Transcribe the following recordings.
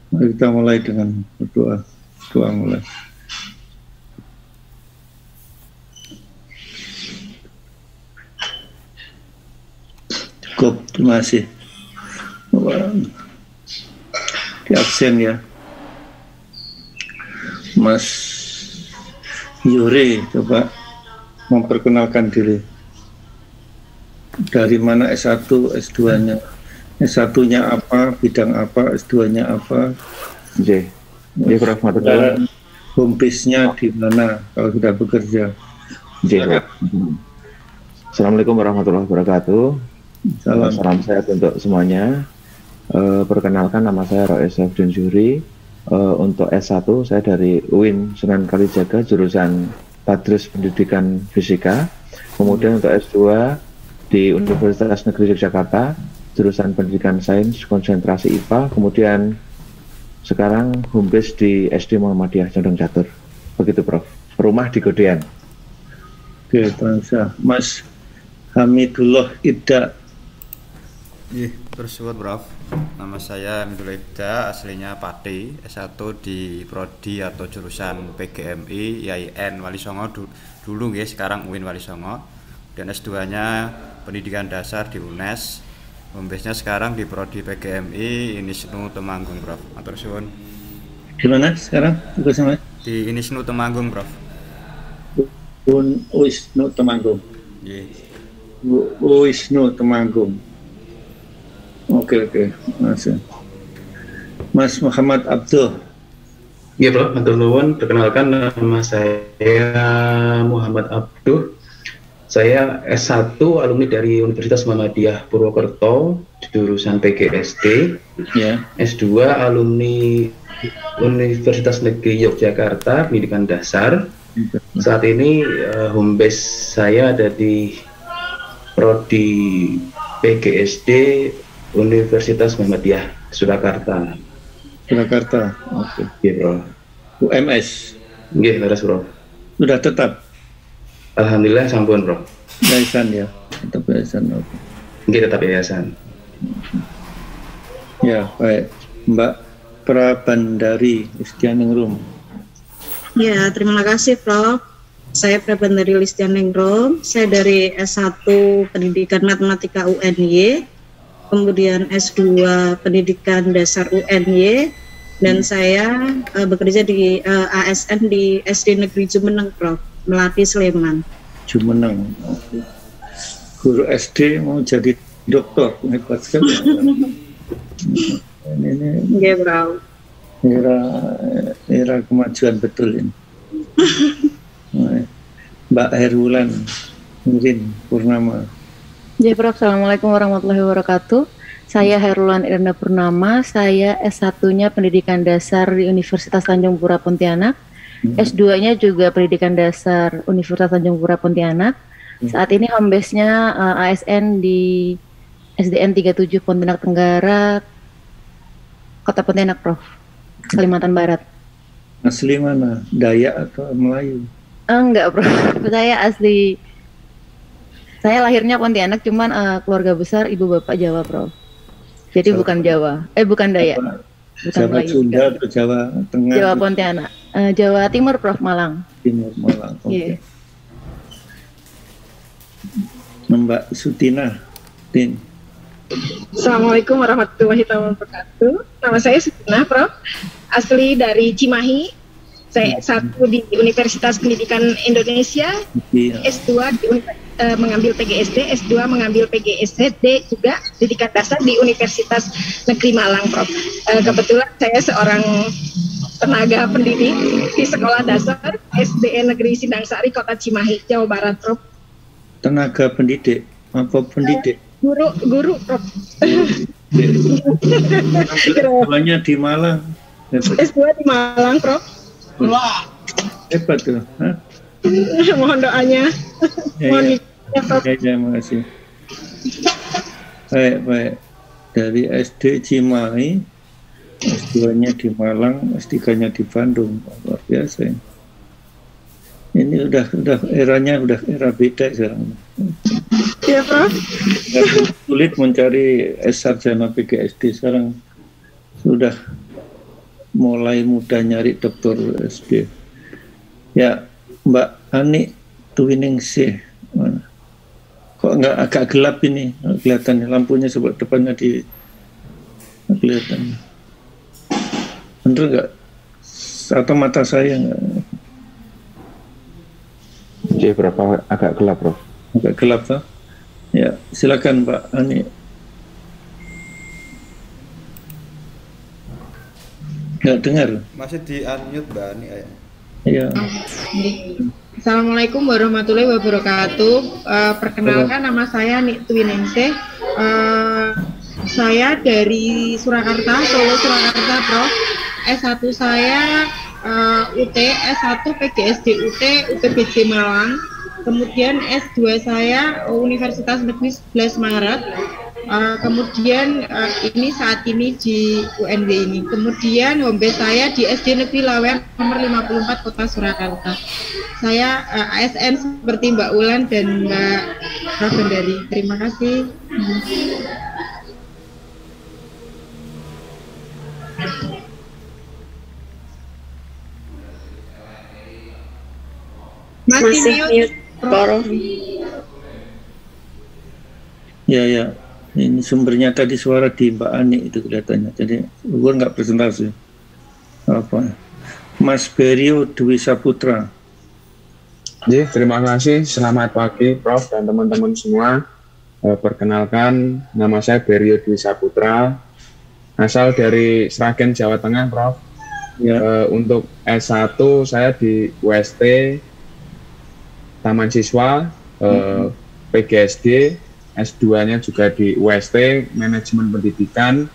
Mari kita mulai dengan berdoa. Doa mulai. Cukup, terima kasih. Di absen ya. Mas Yuri, coba memperkenalkan diri. Dari mana S1, S2-nya? S1-nya apa, bidang apa, S2-nya apa? J. Prof. Home base-nya di mana kalau sudah bekerja? J. Assalamualaikum warahmatullahi wabarakatuh. Salam sehat untuk semuanya. Perkenalkan, nama saya Roes Safdin Zuhri. Untuk S1 saya dari UIN Sunan Kalijaga, jurusan Tadris Pendidikan Fisika. Kemudian untuk S2 di Universitas Negeri Yogyakarta, jurusan Pendidikan Sains konsentrasi IPA. Kemudian sekarang home base di SD Muhammadiyah Condong Catur. Begitu Prof. Rumah di Godean. Oke, bangsa. Mas Hamidullah Ibda. Iya, bersyukur Prof. Nama saya Hamidullah Ibda, aslinya Pati, S1 di Prodi atau jurusan PGMI, IAIN Wali Songo dulu ya, sekarang UIN Wali Songo. Dan S2-nya Pendidikan Dasar di UNES. Home base-nya sekarang di Prodi PGMI Inisnu Temanggung, Prof. Matur suwun. Di mana sekarang? Di Inisnu Temanggung, Prof. Wisnu Temanggung. Iya. Wisnu Temanggung. Oke, Mas Muhammad Abduh. Iya Prof, matur nuwun. Perkenalkan, nama saya Muhammad Abduh. Saya S1 alumni dari Universitas Muhammadiyah Purwokerto, jurusan PGSD. Ya. S2 alumni Universitas Negeri Yogyakarta, Pendidikan Dasar. Saat ini home base saya ada di Prodi PGSD Universitas Muhammadiyah Surakarta. Surakarta, oke. Iya Bro. UMS. Iya, leres Bro. Sudah tetap? Alhamdulillah sampun Bro. Yayasan ya, tetap yayasan. Oke. Iya, tetap yayasan. Ya, baik. Mbak Prabandari Listianingrum. Ya, terima kasih Prof. Saya Prabandari Listianingrum. Saya dari S1 Pendidikan Matematika UNY. Kemudian S2 Pendidikan Dasar UNY, dan saya bekerja di ASN di SD Negeri Jumeneng, Prof. Melati, Sleman. Jumeneng. Okay. Guru SD mau jadi dokter, hebat sekali. Ini Ya, Bro. Era kemajuan betul ini. Mbak Herwulan Mirin Purnama. Ya, Prof. Assalamualaikum warahmatullahi wabarakatuh. Saya Herlulan Irna Purnama, saya S1-nya Pendidikan Dasar di Universitas Tanjung Pura Pontianak, S2-nya juga Pendidikan Dasar Universitas Tanjung Pura Pontianak. Saat ini home base-nya ASN di SDN 37 Pontianak Tenggara, Kota Pontianak, Prof. Kalimantan Barat. Asli mana? Dayak atau Melayu? Enggak, Prof. Saya lahirnya Pontianak, cuman keluarga besar ibu bapak Jawa, Prof. Jadi bukan Jawa, bukan Dayak, bukan Jawa Melayu. Sunda atau Jawa Tengah? Jawa Pontianak, Jawa Timur, Prof. Malang. Timur Malang. Oke. Yeah. Mbak Sutina, Tin. Assalamualaikum warahmatullahi wabarakatuh. Nama saya Sutina, Prof. Asli dari Cimahi. Saya S1 di Universitas Pendidikan Indonesia, S2 mengambil PGSD, S2 mengambil PGSD juga Pendidikan Dasar di Universitas Negeri Malang, Prof. Kebetulan saya seorang tenaga pendidik di Sekolah Dasar SDN Negeri Sindangsari, Kota Cimahi, Jawa Barat, Prof. Tenaga pendidik? Apa pendidik? Guru, Prof. S2-nya di Malang. S2 di Malang, Prof. Wah, hebat tuh. Mohon doanya. Mohon ya, terima kasih. Baik. Dari SD Cimahi, S2-nya di Malang, S3-nya di Bandung. Luar biasa. Ini udah eranya udah era beda sekarang. Iya, Prof. Sulit mencari S sarjana PGSD sekarang. sudah mulai mudah nyari dokter SD. Ya, Mbak Ani Tuwiningsih, kok nggak agak gelap ini kelihatannya, lampunya sebab depannya di kelihatan. Bener nggak? Atau mata saya nggak? Jadi berapa agak gelap, Prof? Agak gelap, Pak. Ya, silakan Mbak Ani. Nggak dengar. Masih di unmute Mbak Ani. Iya. Assalamualaikum warahmatullahi wabarakatuh. Perkenalkan, nama saya Nik Tuwiningsih. Saya dari Surakarta, Solo Surakarta, Prof. S1 saya UT, S1 PGSD UT, UPBJ Malang. Kemudian S2 saya Universitas Negeri 11 Maret. Kemudian ini saat ini di UNW ini. Kemudian home base saya di SD Negeri Lawean nomor 54 Kota Surakarta. Saya ASN seperti Mbak Ulan dan Mbak Ravendari. Terima kasih. Masih mute, Prof. Ya. Ini sumbernya tadi suara di Mbak Ani itu kelihatannya. Jadi gue nggak presentasi. Apa? Mas Berio Dwi Saputra. Terima kasih. Selamat pagi, Prof dan teman-teman semua. Perkenalkan, nama saya Berio Dwi Saputra. Asal dari Sragen, Jawa Tengah, Prof. Ya. Untuk S1 saya di UST Taman Siswa, PGSD. S2-nya juga di UST Manajemen Pendidikan.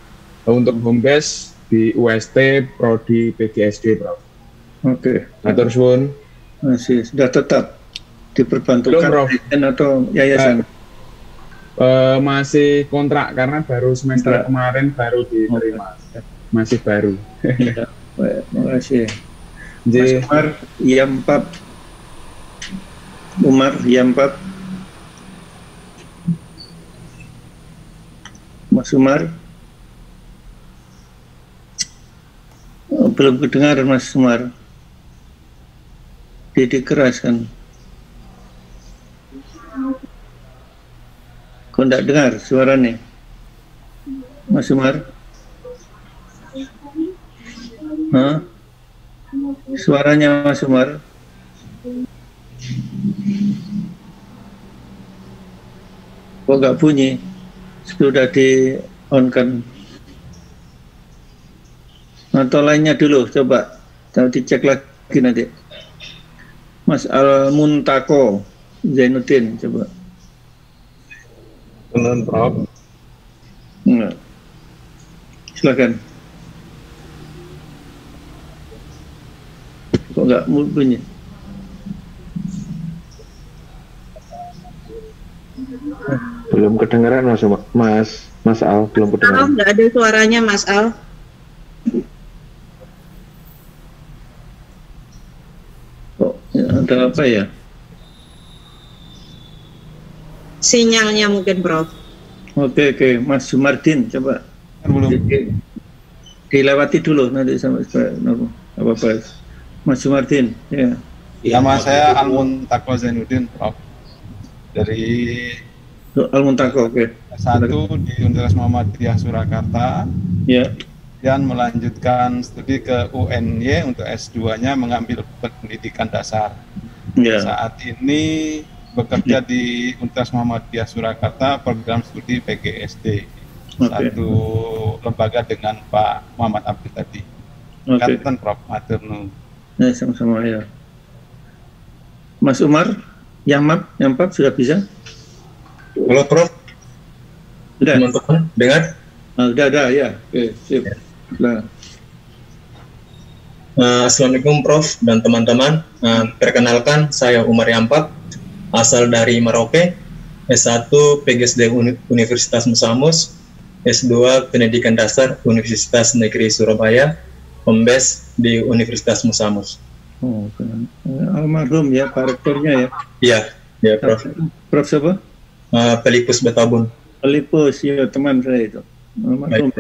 Untuk home base di UST Prodi PGSD, Prof. Oke. Atur suwun. Masih sudah tetap diperbantukan atau yayasan? Masih kontrak karena baru semester kemarin baru diterima. Masih baru. Ya, terima kasih. Mas Umar Yampap. Mas Umar, belum kedengar Mas Umar. Jadi keras kan? Kok enggak dengar suaranya? Mas Umar? Hah? Suaranya Mas Umar? Kok enggak bunyi? Sudah di-on-kan atau lainnya dulu, coba dicek lagi nanti. Mas Al-Muntako Zainuddin, coba. Benar, Prof. Enggak. Silakan. Kok enggak bunyi? Belum kedengaran Mas Al, belum kedengaran. Nggak ada suaranya Mas Al. Oh, ada apa ya? Sinyalnya mungkin, Prof. Oke, Mas Sumardin, coba. Belum. Dilewati dulu nanti sama apa-apa. Mas Sumardin, ya. Nama saya Al-Muntako Zainuddin, Prof. Dari Al-Muntako, oke. S1 di Universitas Muhammadiyah Surakarta. Ya. Dan melanjutkan studi ke UNY untuk S2-nya mengambil pendidikan dasar. Ya. Saat ini bekerja di Universitas Muhammadiyah Surakarta program studi PGSD. Satu lembaga dengan Pak Muhammad Abdul tadi. Kapten Prof. Maturnu. Ya, sama-sama ya. Mas Umar, Yampap sudah bisa? Halo Prof. Sudah. Teman-teman dengar? Udah ya. Oke, sip. Nah. Assalamualaikum Prof dan teman-teman. Perkenalkan, saya Umar Yampap, asal dari Merauke, S1 PGSD Universitas Musamus, S2 Pendidikan Dasar Universitas Negeri Surabaya, home base di Universitas Musamus. Oh, almarhum ya, Pak Rektornya ya? Iya, Prof. Prof siapa? Pelipus Betabun. Pelipus, ya teman saya itu. Almarhum.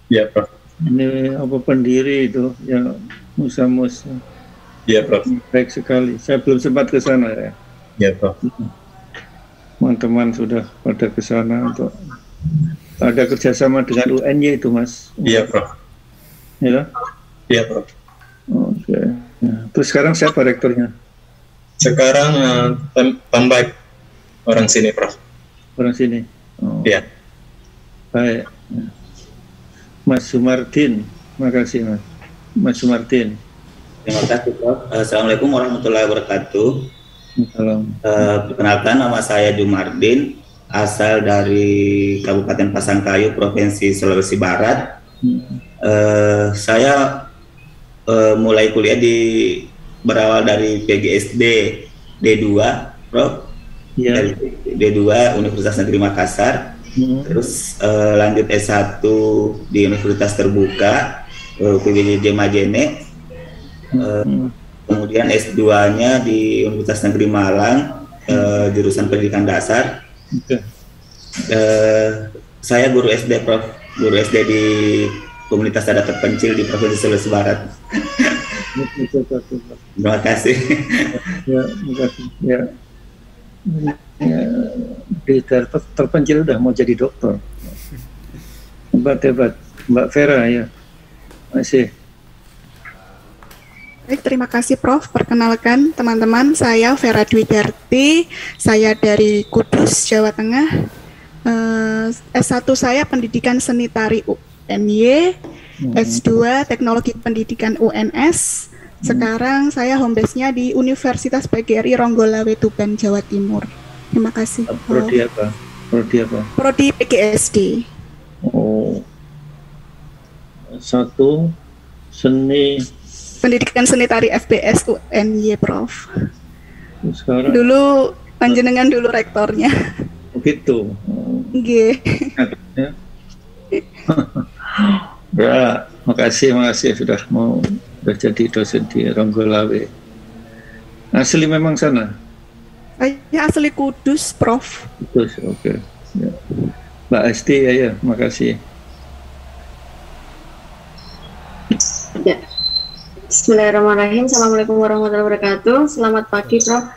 Iya, Prof. Ini apa pendiri itu yang Musamus. Iya, Prof. Baik sekali. Saya belum sempat ke sana ya. Iya, Prof. Teman-teman sudah pada ke sana untuk ada kerjasama dengan UNY itu, Mas. Iya, Prof. Ya. Iya, Prof. Oke. Nah, terus sekarang siapa rektornya? Sekarang Tambak orang sini, Prof. Orang sini. Oh. Iya. Baik. Mas Sumartin, makasih Mas. Mas Sumartin. Terima kasih Prof. Assalamualaikum warahmatullahi wabarakatuh. Perkenalkan, nama saya Jumardin, asal dari Kabupaten Pasangkayu, Provinsi Sulawesi Barat. Saya mulai kuliah berawal dari PGSD D2, Prof. Ya. Dari D2 Universitas Negeri Makassar. Terus lanjut S1 di Universitas Terbuka PBJJ Majene, kemudian S2-nya di Universitas Negeri Malang, jurusan pendidikan dasar. Saya guru SD, Prof, guru SD di komunitas adat terpencil di Provinsi Sulawesi Barat. Terima kasih. Ya, terima kasih. Ya. Di terpencil udah mau jadi dokter. Hebat. Mbak Vera ya. Masih. Baik, terima kasih Prof. Perkenalkan teman-teman, saya Vera Dwi Darti, saya dari Kudus, Jawa Tengah. S1 saya Pendidikan Seni Tari UNY, S2 Teknologi Pendidikan UNS. Sekarang saya home base-nya di Universitas PGRI Ronggolawe Tuban, Jawa Timur. Terima kasih. Prodi apa? Prodi PGSD. Oh. Satu seni Pendidikan Seni Tari FBS UNY, Prof. Sekarang dulu panjenengan dulu rektornya. Begitu. Nggih. Ya, makasih sudah mau jadi dosen di Ronggolawe. Asli memang sana? Saya asli Kudus, Prof. Kudus, oke. Ya. Mbak Esti, ya, makasih. Ya. Bismillahirrahmanirrahim. Assalamualaikum warahmatullahi wabarakatuh. Selamat pagi, Prof.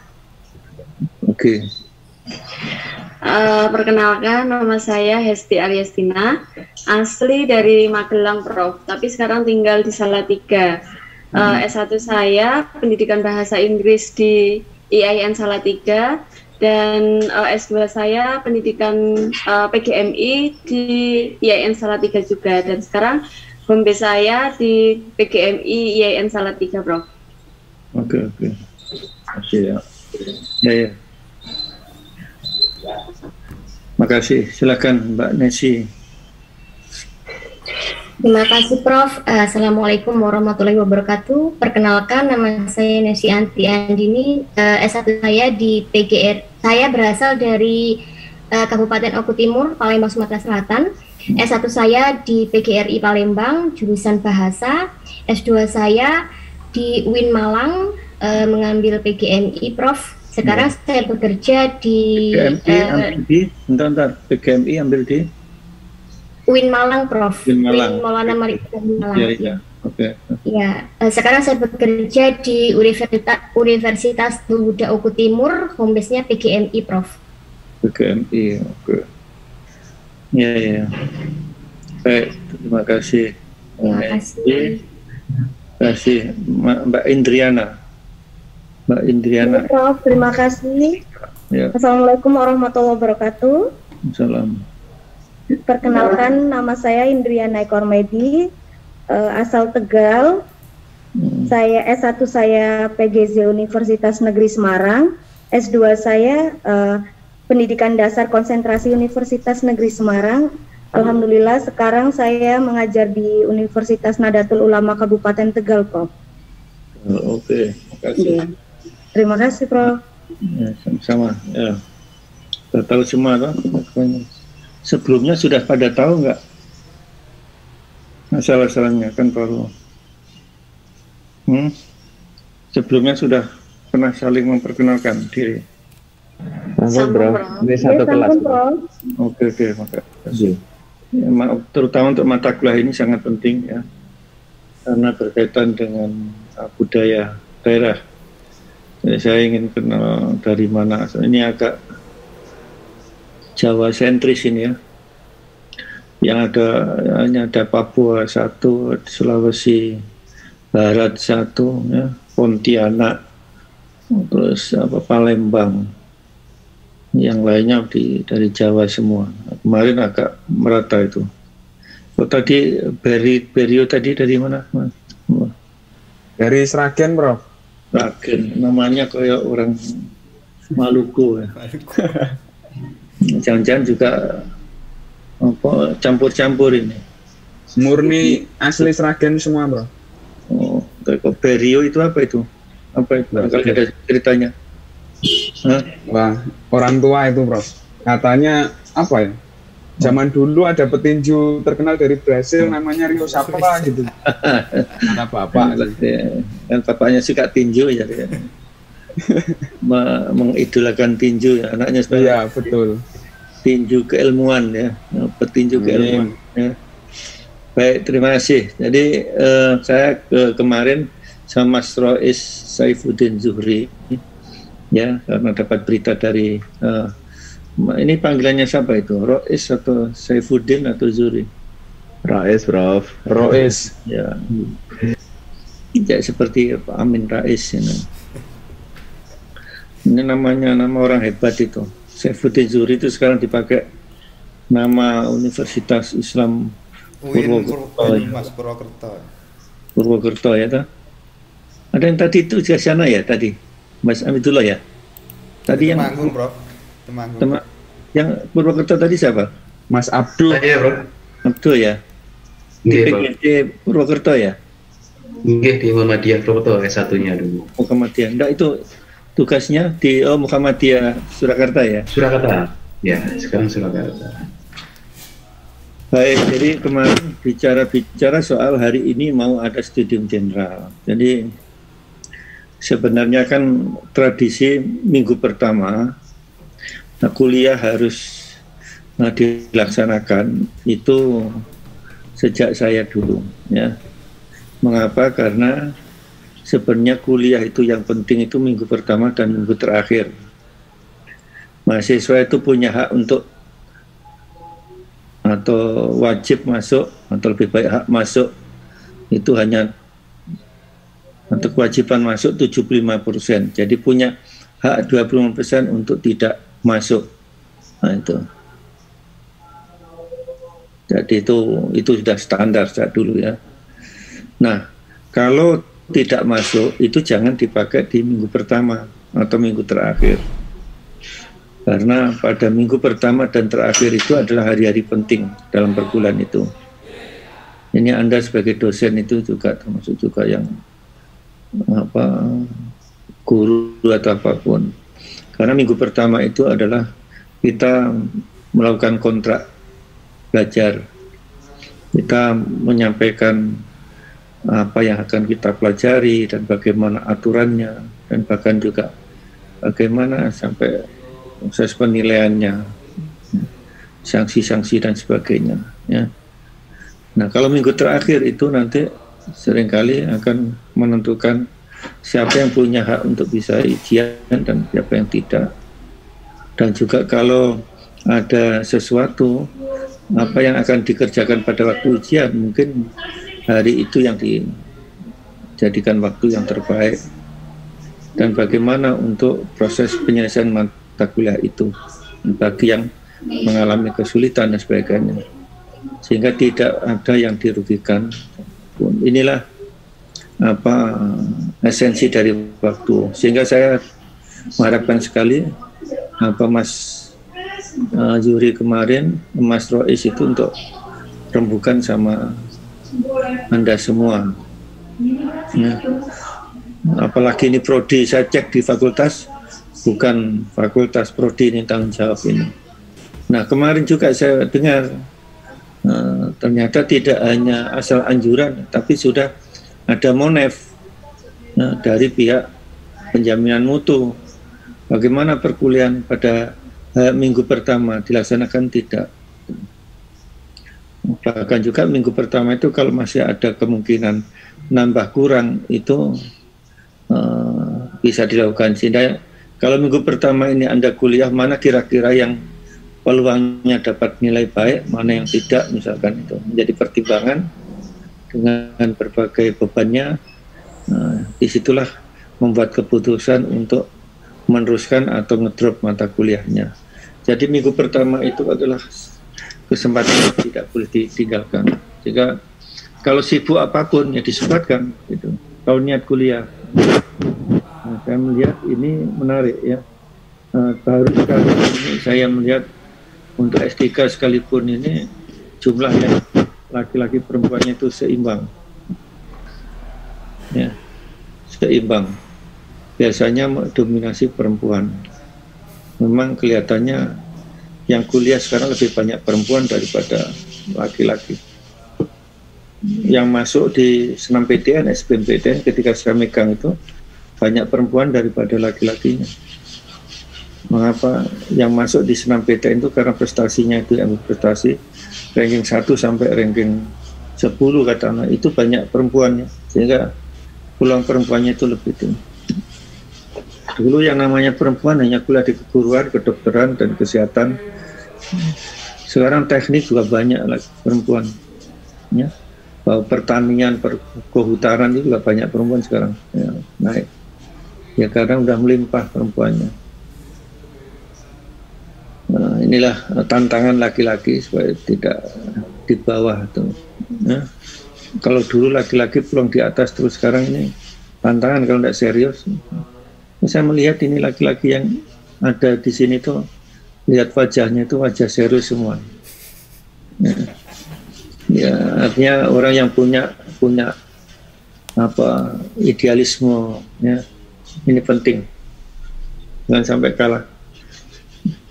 Oke. Perkenalkan, nama saya Hesti Ariastina, asli dari Magelang, Prof. Tapi sekarang tinggal di Salatiga. S1 saya Pendidikan Bahasa Inggris di IAIN Salatiga, dan S2 saya Pendidikan PGMI di IAIN Salatiga juga, dan sekarang home base saya di PGMI IAIN Salatiga, Prof. Oke. Makasih ya. Ya. Makasih. Silakan Mbak Nesi. Terima kasih Prof. Assalamualaikum warahmatullahi wabarakatuh. Perkenalkan, nama saya Nesi Anti Andini. S1 saya di PGR. Saya berasal dari Kabupaten Oku Timur, Palembang, Sumatera Selatan. S1 saya di PGRI Palembang, jurusan Bahasa. S2 saya di UIN Malang, mengambil PGMI, Prof. Sekarang saya bekerja di PGMI ambil di UIN Malang, Prof. UIN Malang. Maulana Malik Malang. Ya. Oke. Ya, sekarang saya bekerja di Universitas Pemuda Oku Timur, home base-nya PGMI, Prof. PGMI, oke. Ya. Baik, terima kasih. Terima kasih. Terima kasih, Mbak Indriana. Prof, terima kasih. Ya. Assalamualaikum warahmatullahi wabarakatuh. Salam. Perkenalkan, nama saya Indriana Ekormedi, asal Tegal. Saya S1 saya PGZ Universitas Negeri Semarang, S2 saya Pendidikan Dasar Konsentrasi Universitas Negeri Semarang. Alhamdulillah sekarang saya mengajar di Universitas Nadatul Ulama Kabupaten Tegal, Prof. Oke, makasih. Terima kasih, Prof. Ya, sama-sama. Ya. Sudah tahu semua, kan? Sebelumnya sudah pada tahu nggak masalah-masalahnya, kan baru. Sebelumnya sudah pernah saling memperkenalkan diri. Bro. Ini satu kelas. Oke, makasih. Ya, terutama untuk mata kuliah ini sangat penting ya, karena berkaitan dengan budaya daerah. Jadi saya ingin kenal dari mana. Ini agak Jawa sentris ini ya. Yang hanya ada Papua satu, Sulawesi Barat satu, ya, Pontianak, terus Palembang. Yang lainnya dari Jawa semua. Kemarin agak merata itu. Oh, tadi Berio tadi dari mana? Dari Sragen, Bro. Sragen, namanya kayak orang Maluku ya. Jangan-jangan juga apa campur-campur ini. Murni asli Sragen semua, Bro. Oh, kok Berio itu apa itu? Apa itu? Kalau ada ceritanya. Hah? Wah, orang tua itu, Bro. Katanya apa ya? Zaman dulu ada petinju terkenal dari Brasil namanya Rio Sapla gitu. Ada bapak. Kan bapaknya suka tinju ya. Mengidolakan tinju ya anaknya sebenarnya. Iya, betul. Tinju keilmuan ya, petinju keilmuan. Ya. Baik, terima kasih. Jadi saya kemarin sama Mas Rois Saifuddin Zuhri ya, karena dapat berita dari ini panggilannya siapa itu? Rois atau Saifuddin atau Zuhri? Rais, Prof. Rois. Ya. Ya seperti Pak Amin Rais ini. Ini nama orang hebat itu. Saifuddin Zuhri itu sekarang dipakai nama Universitas Islam Purwokerto ya toh? Ada yang tadi itu di sana ya tadi, Mas Amidullah ya. Tadi yang Temanggung, Bro. Temanggung. Yang Purwokerto tadi siapa? Mas Abdul. Iya, Bro. Abdul ya. Di PGD Purwokerto ya. Nggih, di Muhammadiyah Purwokerto S1-nya dulu. Muhammadiyah. Enggak, itu tugasnya di Muhammadiyah Surakarta ya. Surakarta. Ya, sekarang Surakarta. Baik, jadi kemarin bicara soal hari ini mau ada studium general. Jadi sebenarnya kan tradisi minggu pertama kuliah harus dilaksanakan itu sejak saya dulu ya. Mengapa? Karena sebenarnya kuliah itu yang penting itu minggu pertama dan minggu terakhir. Mahasiswa itu punya hak untuk atau wajib masuk atau lebih baik hak masuk itu hanya untuk kewajiban masuk 75%. Jadi punya hak 25% untuk tidak masuk. Nah itu. Jadi itu sudah standar sejak dulu ya. Nah, kalau tidak masuk itu jangan dipakai di minggu pertama atau minggu terakhir. Karena pada minggu pertama dan terakhir itu adalah hari-hari penting dalam perkuliahan itu. Ini Anda sebagai dosen itu juga termasuk juga yang guru atau apapun. Karena minggu pertama itu adalah kita melakukan kontrak belajar. Kita menyampaikan apa yang akan kita pelajari dan bagaimana aturannya dan bahkan juga bagaimana sampai proses penilaiannya, sanksi-sanksi dan sebagainya. Ya. Nah, kalau minggu terakhir itu nanti seringkali akan menentukan siapa yang punya hak untuk bisa ujian dan siapa yang tidak. Dan juga kalau ada sesuatu apa yang akan dikerjakan pada waktu ujian, mungkin hari itu yang dijadikan waktu yang terbaik. Dan bagaimana untuk proses penyelesaian mata kuliah itu bagi yang mengalami kesulitan dan sebagainya, sehingga tidak ada yang dirugikan. Inilah esensi dari waktu, sehingga saya mengharapkan sekali Mas Zuhri kemarin, Mas Rois itu untuk rembukan sama Anda semua. Nah, apalagi ini prodi, saya cek di fakultas bukan fakultas prodi ini tanggung jawab ini. Nah, kemarin juga saya dengar ternyata tidak hanya asal anjuran, tapi sudah ada monef dari pihak penjaminan mutu. Bagaimana perkuliahan pada minggu pertama dilaksanakan tidak. Bahkan juga minggu pertama itu kalau masih ada kemungkinan nambah kurang itu bisa dilakukan. Sehingga kalau minggu pertama ini Anda kuliah, mana kira-kira yang peluangnya dapat nilai baik, mana yang tidak, misalkan itu menjadi pertimbangan dengan berbagai bebannya. Disitulah membuat keputusan untuk meneruskan atau ngedrop mata kuliahnya. Jadi minggu pertama itu adalah kesempatan yang tidak boleh ditinggalkan. Jika kalau sibuk apapun ya disempatkan gitu. Kalau niat kuliah, saya melihat ini menarik ya. Baru sekali ini saya melihat untuk S3 sekalipun ini jumlahnya laki-laki perempuannya itu seimbang. Ya, seimbang. Biasanya dominasi perempuan. Memang kelihatannya yang kuliah sekarang lebih banyak perempuan daripada laki-laki. Yang masuk di senam PTN, SBMPTN ketika saya megang itu banyak perempuan daripada laki-lakinya. Mengapa yang masuk di senam PTN itu? Karena prestasinya itu yang prestasi ranking 1 sampai ranking 10 katakanlah, itu banyak perempuannya, sehingga peluang perempuannya itu lebih tinggi. Dulu yang namanya perempuan hanya kuliah di keguruan, kedokteran, dan kesehatan. Sekarang teknik juga banyak lagi perempuan. Ya. Pertanian, kehutanan itu juga banyak perempuan sekarang. Ya, naik. Ya karena udah melimpah perempuannya. Nah, inilah tantangan laki-laki supaya tidak di bawah itu. Ya. Kalau dulu laki-laki peluang di atas, terus sekarang ini tantangan kalau tidak serius. Saya melihat ini laki-laki yang ada di sini tuh, lihat wajahnya itu wajah serius semua. Ya, artinya orang yang punya apa idealisme, ya, ini penting, jangan sampai kalah.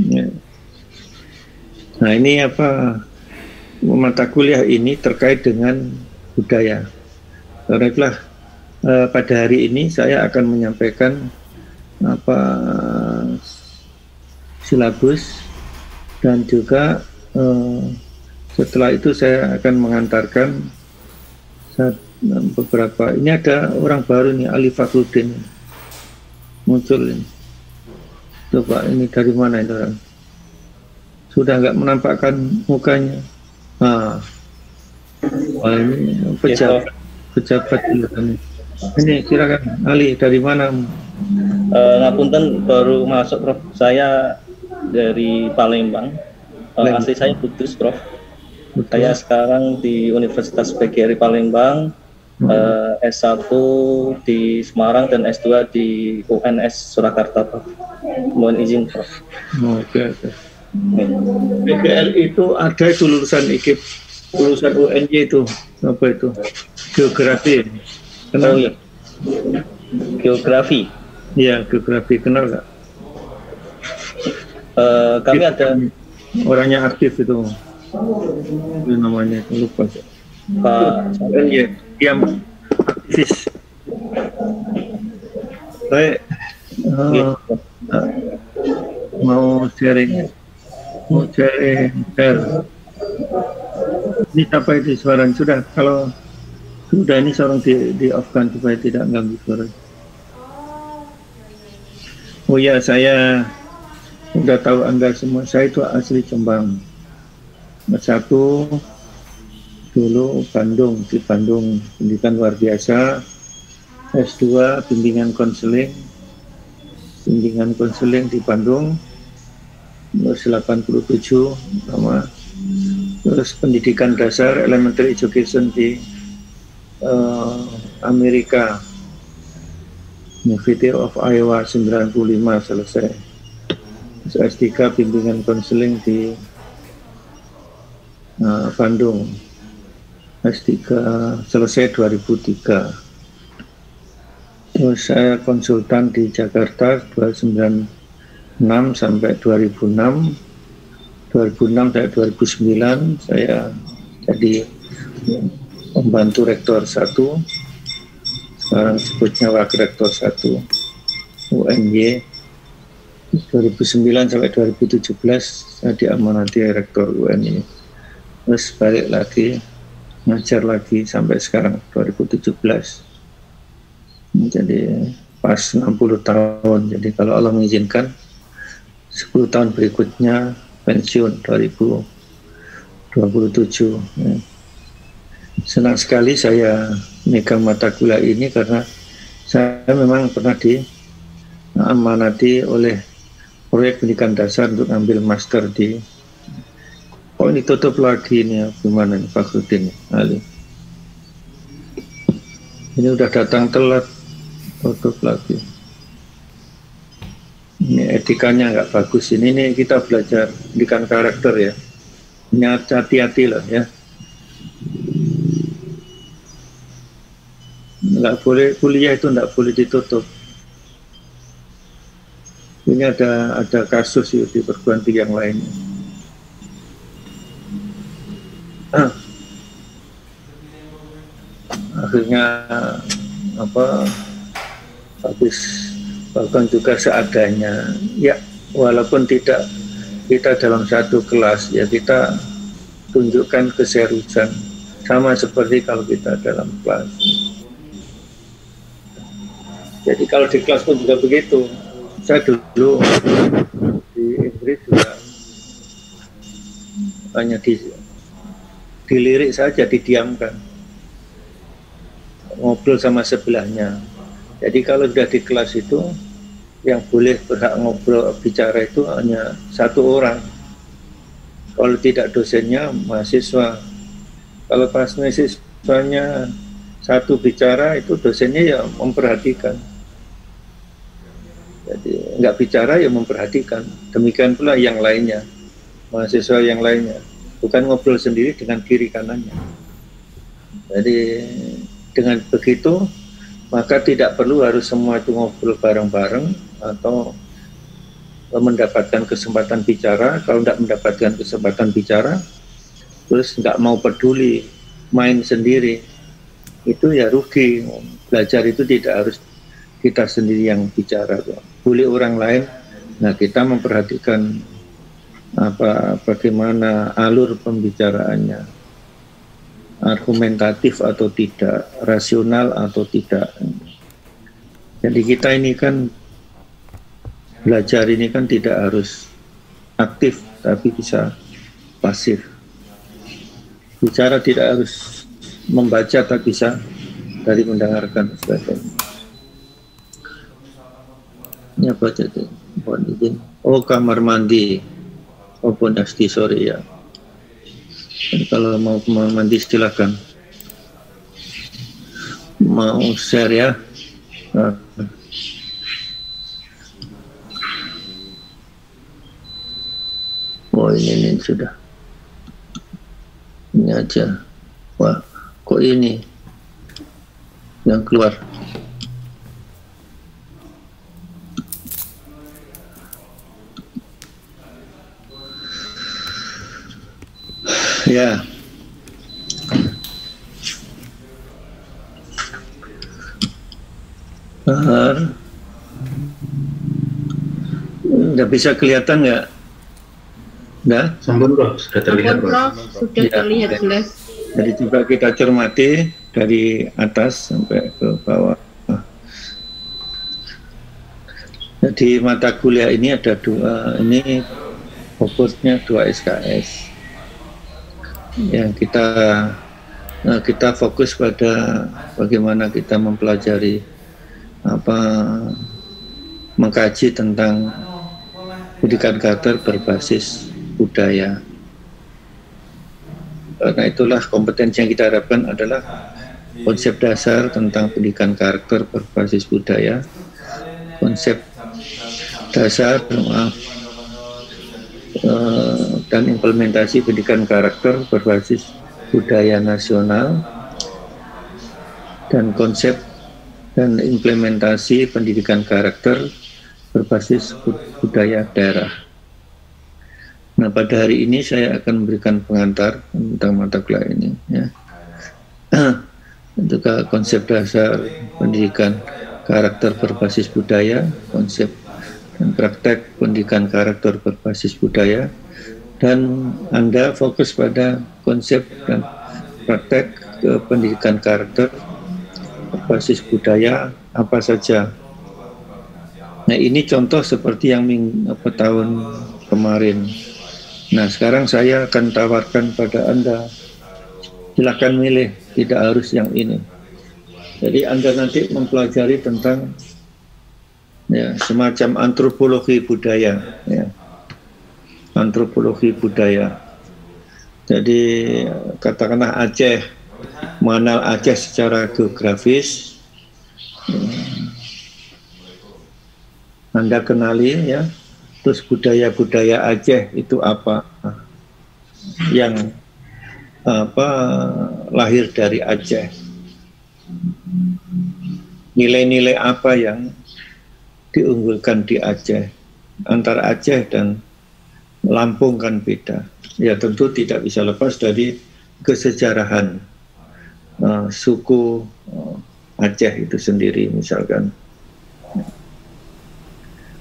Ya. Nah ini apa mata kuliah ini terkait dengan budaya. Karena itulah pada hari ini saya akan menyampaikan apa silabus, dan juga setelah itu saya akan mengantarkan beberapa. Ini ada orang baru nih, Ali Fakhruddin muncul ini. Coba ini dari mana ini orang? Sudah nggak menampakkan mukanya. Wah, ini pejabat ini. Ini silakan Ali, dari mana? Ngapunten, baru masuk Prof. Saya dari Palembang. Asli saya Kudus, Prof. Betul. Saya sekarang di Universitas PGRI Palembang, S1 di Semarang dan S2 di UNS Surakarta, Prof. Mohon izin, Prof. Oke. PGRI itu ada itu lulusan IKIP, lulusan UNY itu apa itu? Geografi. Kenal? Oh iya. Geografi. Iya, geografi, kenal nggak? Kami ada orangnya aktif itu namanya, lupa Pak. Iya, dia aktivis. Baik, mau sharing share. Ini apa itu suara? Sudah, kalau sudah ini seorang di off-kan supaya tidak ganggu suara. Oh ya, saya sudah tahu Anda semua. Saya itu asli Jombang. S1 dulu Bandung, di Bandung pendidikan luar biasa. S2 bimbingan konseling di Bandung. Terus 87 sama. Terus pendidikan dasar elementary education di Amerika, University of Iowa 95 selesai. S3 bimbingan konseling di Bandung, S3 selesai 2003. Terus saya konsultan di Jakarta 1996 sampai 2006. 2006 sampai 2009 saya jadi pembantu rektor 1, sekarang sebutnya wakil rektor 1 UNY. 2009 sampai 2017 saya diamanati rektor UNY. terus balik lagi ngajar lagi sampai sekarang 2017. Jadi pas 60 tahun. Jadi kalau Allah mengizinkan 10 tahun berikutnya pensiun 2027. Ya. Senang sekali saya megang mata kuliah ini karena saya memang pernah diamanati oleh proyek pendidikan dasar untuk ambil master di. Oh ini tutup lagi nih, gimana nih Fakhrudin Ali? Ini udah datang telat, tutup lagi. Ini etikanya nggak bagus. Ini kita belajar pendidikan karakter ya. Ini hati-hati lah ya. Nggak boleh, kuliah itu nggak boleh ditutup. Ini ada kasus di perguruan tinggi yang lainnya. Akhirnya habis bahkan juga seadanya ya, walaupun tidak kita dalam satu kelas ya, kita tunjukkan keseriusan sama seperti kalau kita dalam kelas. Jadi kalau di kelas pun juga begitu. Saya dulu di Inggris juga hanya dilirik saja, didiamkan, ngobrol sama sebelahnya. Jadi kalau sudah di kelas itu yang boleh berhak ngobrol bicara itu hanya satu orang. Kalau tidak dosennya, mahasiswa. Kalau pas mahasiswanya satu bicara, itu dosennya ya memperhatikan. Jadi nggak bicara ya memperhatikan. Demikian pula yang lainnya, mahasiswa yang lainnya. Bukan ngobrol sendiri dengan kiri kanannya. Jadi dengan begitu maka tidak perlu harus semua itu ngobrol bareng-bareng atau mendapatkan kesempatan bicara. Kalau tidak mendapatkan kesempatan bicara, terus nggak mau peduli, main sendiri, itu ya rugi. Belajar itu tidak harus kita sendiri yang bicara, boleh orang lain. Nah, kita memperhatikan bagaimana alur pembicaraannya, argumentatif atau tidak, rasional atau tidak. Jadi kita ini kan belajar ini kan tidak harus aktif, tapi bisa pasif. Bicara tidak harus membaca, tapi bisa dari mendengarkan sebagainya. Ini apa jadi? Oh, kamar mandi. Oh, pondasti, sorry ya. Dan kalau mau kamar mandi silakan. Mau share ya? Oh, ini sudah. Ini aja. Wah, kok ini yang keluar? Ya. Udah bisa kelihatan nggak? Udah? Sampun Prof, sudah terlihat Prof. Sudah terlihat jelas. Jadi coba kita cermati dari atas sampai ke bawah. Jadi mata kuliah ini ada dua, ini fokusnya 2 SKS. Yang kita fokus pada bagaimana kita mempelajari mengkaji tentang pendidikan karakter berbasis budaya. Karena itulah kompetensi yang kita harapkan adalah konsep dasar tentang pendidikan karakter berbasis budaya, konsep dasar dan implementasi pendidikan karakter berbasis budaya nasional, dan konsep dan implementasi pendidikan karakter berbasis budaya daerah. Nah, pada hari ini saya akan memberikan pengantar tentang mata kuliah ini ya. Untuk konsep dasar pendidikan karakter berbasis budaya, konsep dan praktek pendidikan karakter berbasis budaya, dan Anda fokus pada konsep dan praktek pendidikan karakter berbasis budaya apa saja. Nah, ini contoh seperti yang tahun kemarin. Nah, sekarang saya akan tawarkan pada Anda, silakan milih, tidak harus yang ini. Jadi Anda nanti mempelajari tentang ya, semacam antropologi budaya, ya. Antropologi budaya. Jadi katakanlah Aceh, mengenal Aceh secara geografis, Anda kenali ya, terus budaya-budaya Aceh itu apa yang lahir dari Aceh, nilai-nilai apa yang diunggulkan di Aceh. Antara Aceh dan Lampung kan beda. Ya tentu tidak bisa lepas dari kesejarahan suku Aceh itu sendiri misalkan.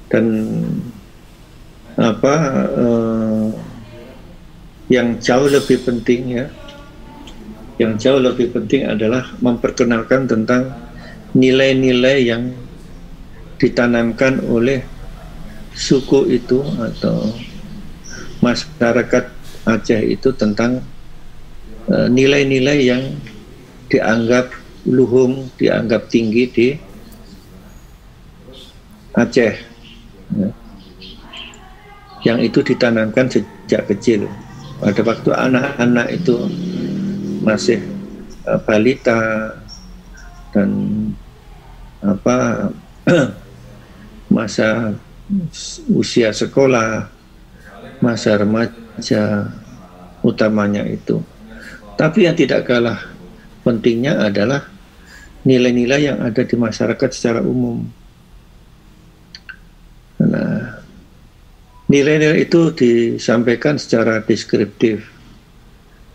Dan yang jauh lebih penting ya, yang jauh lebih penting adalah memperkenalkan tentang nilai-nilai yang ditanamkan oleh suku itu atau masyarakat Aceh itu tentang nilai-nilai yang dianggap luhur, dianggap tinggi di Aceh, ya. Yang itu ditanamkan sejak kecil. Pada waktu anak-anak itu masih balita dan masa usia sekolah, masa remaja utamanya itu. Tapi yang tidak kalah pentingnya adalah nilai-nilai yang ada di masyarakat secara umum. Nah, nilai-nilai itu disampaikan secara deskriptif,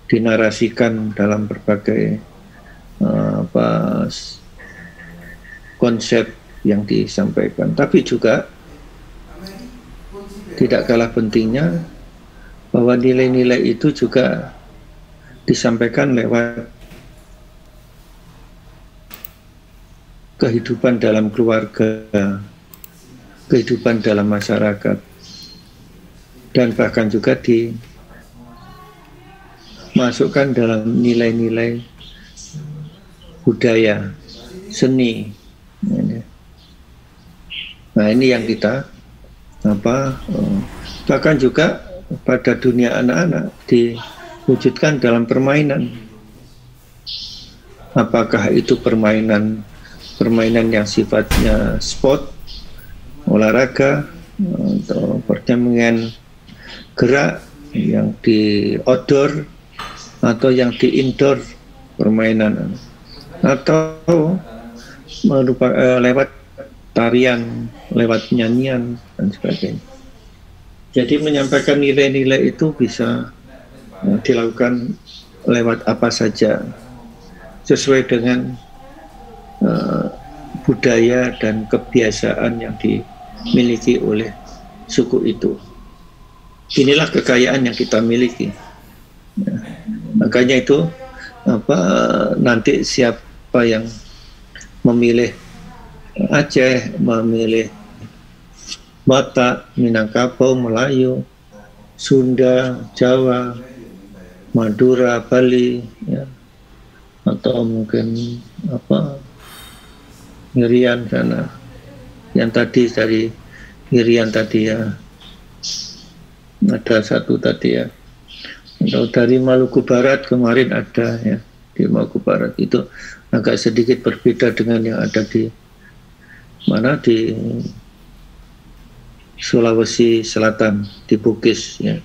dinarasikan dalam berbagai konsep yang disampaikan. Tapi juga tidak kalah pentingnya bahwa nilai-nilai itu juga disampaikan lewat kehidupan dalam keluarga, kehidupan dalam masyarakat, dan bahkan juga dimasukkan dalam nilai-nilai budaya, seni. Nah, ini yang kita bahkan juga pada dunia anak-anak diwujudkan dalam permainan. Apakah itu permainan yang sifatnya sport, olahraga, atau pertandingan gerak yang di outdoor atau yang di indoor permainan, atau lewat tarian, lewat nyanyian dan sebagainya. Jadi menyampaikan nilai-nilai itu bisa dilakukan lewat apa saja sesuai dengan budaya dan kebiasaan yang dimiliki oleh suku itu. Inilah kekayaan yang kita miliki. Makanya itu nanti siapa yang memilih Aceh, memilih Batak, Minangkabau, Melayu, Sunda, Jawa, Madura, Bali, ya, atau mungkin Irian sana, yang tadi dari Irian tadi ya, ada satu tadi ya, atau dari Maluku Barat kemarin ada ya, di Maluku Barat itu agak sedikit berbeda dengan yang ada di mana di Sulawesi Selatan, di Bugis ya.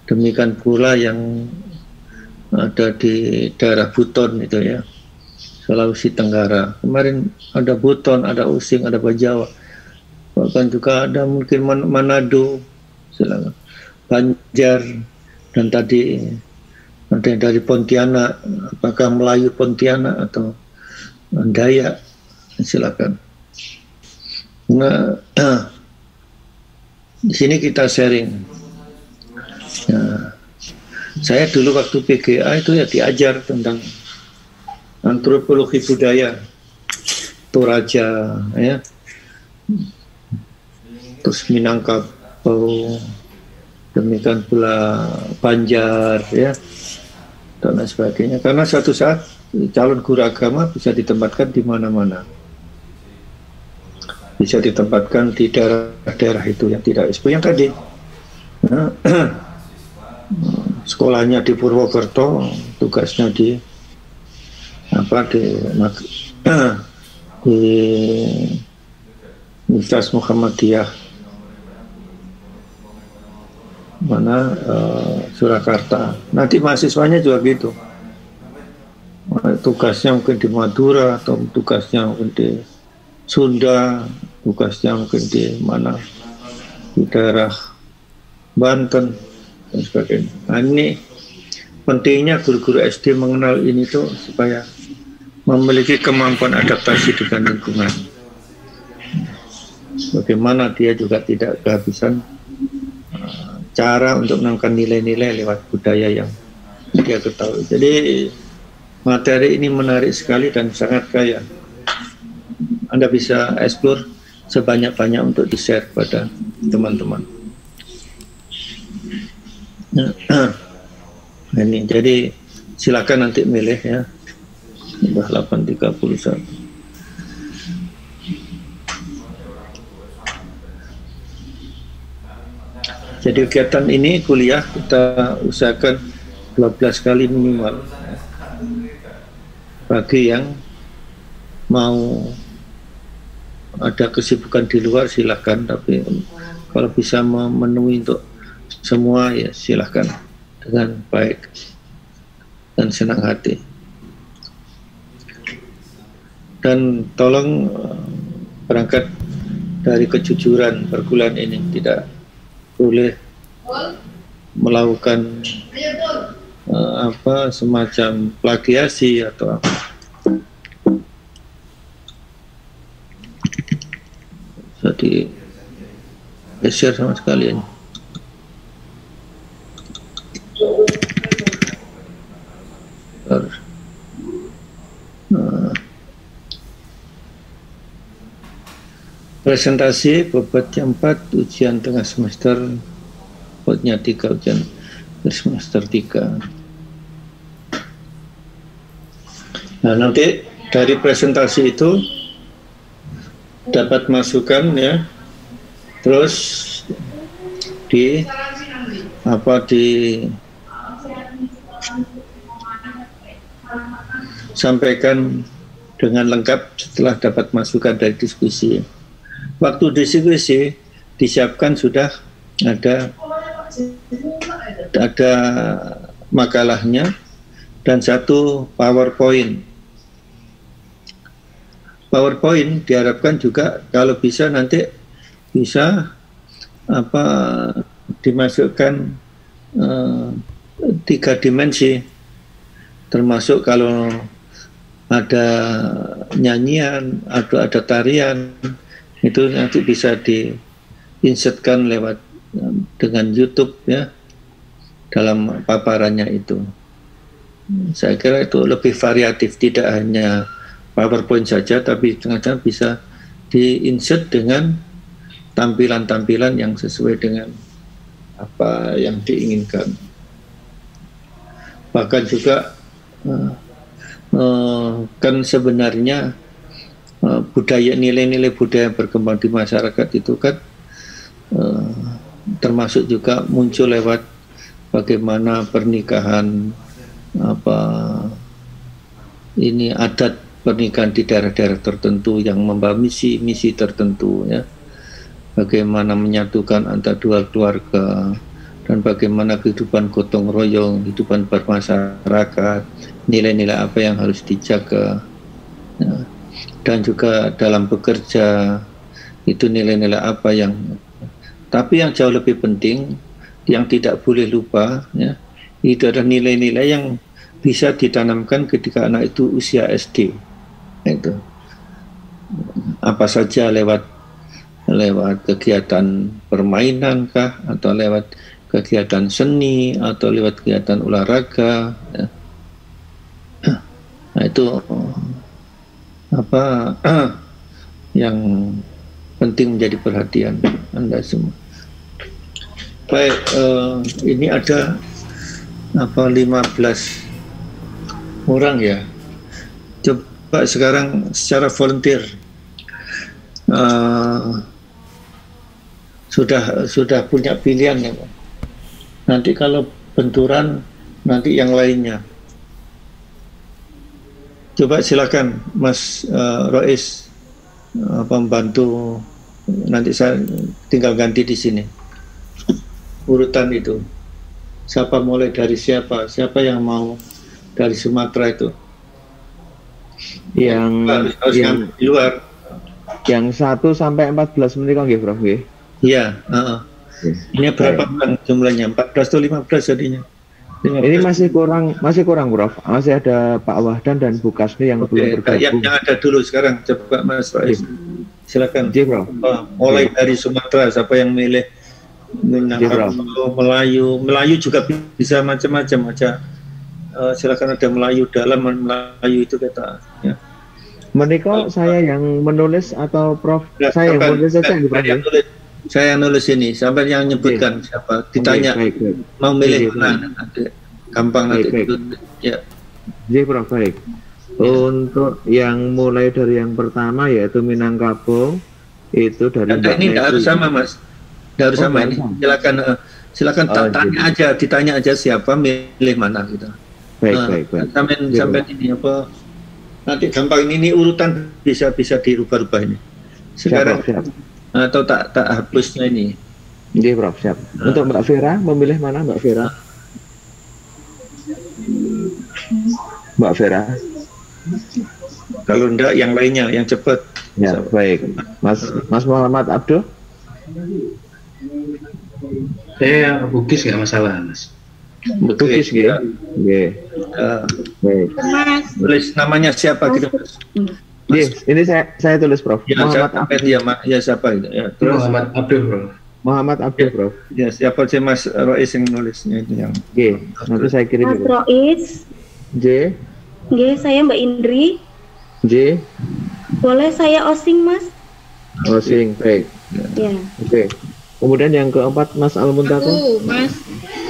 Demikian pula yang ada di daerah Buton itu ya, Sulawesi Tenggara. Kemarin ada Buton, ada Using, ada Bajawa. Bahkan juga ada mungkin Manado, Banjar, dan tadi ada dari Pontianak, apakah Melayu Pontianak atau Dayak, silakan. Nah, di sini kita sharing. Ya, Saya dulu waktu PGA itu ya diajar tentang antropologi budaya, Toraja, ya, terus Minangkabau, demikian pula Banjar, ya, dan lain sebagainya. Karena suatu saat calon guru agama bisa ditempatkan di mana-mana, bisa ditempatkan di daerah-daerah itu yang tidak seperti yang tadi. Nah, sekolahnya di Purwokerto, tugasnya di Universitas Muhammadiyah Surakarta. Nanti mahasiswanya juga gitu, tugasnya mungkin di Madura, atau tugasnya mungkin di Sunda, tugasnya mungkin di mana, di daerah Banten dan sebagainya. Nah, ini pentingnya guru-guru SD mengenal ini tuh supaya memiliki kemampuan adaptasi dengan lingkungan. Bagaimana dia juga tidak kehabisan cara untuk menanamkan nilai-nilai lewat budaya yang dia ketahui. Jadi materi ini menarik sekali dan sangat kaya. Anda bisa explore sebanyak-banyak untuk di-share pada teman-teman. Ini jadi silakan nanti milih ya. Udah 8.31. Jadi kegiatan ini kuliah kita usahakan 12 kali minimal. Bagi yang mau ada kesibukan di luar silahkan, tapi kalau bisa memenuhi untuk semua ya silahkan dengan baik dan senang hati. Dan tolong berangkat dari kejujuran perkuliahan ini, tidak boleh melakukan semacam plagiasi atau apa. Jadi share sama sekalian. Presentasi bobot yang 4 ujian tengah semester, bobotnya 3 ujian semester 3. Nah, nanti dari presentasi itu dapat masukan ya, terus sampaikan dengan lengkap setelah dapat masukan dari diskusi. Waktu diskusi disiapkan sudah ada makalahnya dan satu PowerPoint. PowerPoint diharapkan juga kalau bisa nanti bisa dimasukkan 3 dimensi, termasuk kalau ada nyanyian atau ada tarian, itu nanti bisa diinsertkan lewat dengan YouTube ya dalam paparannya itu. Saya kira itu lebih variatif, tidak hanya PowerPoint saja, tapi kadang-kadang bisa diinsert dengan tampilan-tampilan yang sesuai dengan apa yang diinginkan. Bahkan juga kan sebenarnya budaya, nilai-nilai budaya yang berkembang di masyarakat itu kan termasuk juga muncul lewat bagaimana pernikahan, adat pernikahan di daerah-daerah tertentu yang membawa misi tertentu ya, bagaimana menyatukan antara dua keluarga, dan bagaimana kehidupan gotong royong, kehidupan bermasyarakat, nilai-nilai apa yang harus dijaga ya. Dan juga dalam bekerja itu nilai-nilai apa yang, tapi yang jauh lebih penting yang tidak boleh lupa ya, itu adalah nilai-nilai yang bisa ditanamkan ketika anak itu usia SD. Itu apa saja, lewat kegiatan permainan kah, atau lewat kegiatan seni atau lewat kegiatan olahraga, ya. Nah, itu apa yang penting menjadi perhatian Anda semua. Baik, ini ada 15 orang ya. Coba sekarang secara volunteer sudah punya pilihan ya Pak. Nanti kalau benturan nanti yang lainnya. Coba silakan Mas Rois membantu, nanti saya tinggal ganti di sini urutan itu. Siapa mulai dari siapa yang mau dari Sumatera itu? Yang di luar. Yang 1 sampai 14 menit nggih, Prof nggih. Iya, Ini berapa jumlahnya? 14 atau 15 jadinya? 15. Ini masih kurang Prof. Masih ada Pak Wahdan dan Bu Kasni yang belum bergabung. Yang ada dulu sekarang, coba Mas Rais. Silakan. Mulai dari Sumatera, siapa yang milih Minangkabau, Melayu juga bisa macam-macam aja. Silakan, ada Melayu dalam, Melayu itu kata. Ya. Menika saya yang menulis atau Prof? Saya yang menulis saja. Saya nulis ini, sampai yang nyebutkan siapa, ditanya mau milih mana, gampang nanti. Ya. Jadi Prof, baik. Untuk yang mulai dari yang pertama yaitu Minangkabau, itu dari ini tidak harus sama Mas, tidak harus sama ini. Silakan tanya aja, ditanya aja siapa milih mana gitu. Baik. Sampai ini apa? Nanti gampang ini urutan bisa dirubah-rubah ini. Sekarang siap. Atau tak hapusnya ini. Iya Prof, siap. Untuk Mbak Vera, memilih mana Mbak Vera? Mbak Vera. Kalau enggak yang lainnya, yang cepat. Ya, baik. Mas Muhammad Abdul. Bugis nggak masalah, Mas. Bugis ya. Baik. Tulis namanya siapa gitu, Mas? Ini saya tulis Prof. Ya, Muhammad Abdul ya siapa itu? Ya, terus Muhammad Abdul, Prof. Muhammad Abdul, Prof. Ya, siapa sih Mas Rois yang nulisnya itu yang. Nanti saya kirim. Mas Rois. J. Saya Mbak Indri. J. Boleh saya Osing, Mas? Osing, baik. Ya. Oke. Kemudian yang keempat Mas Al-Muntaqo. Mas.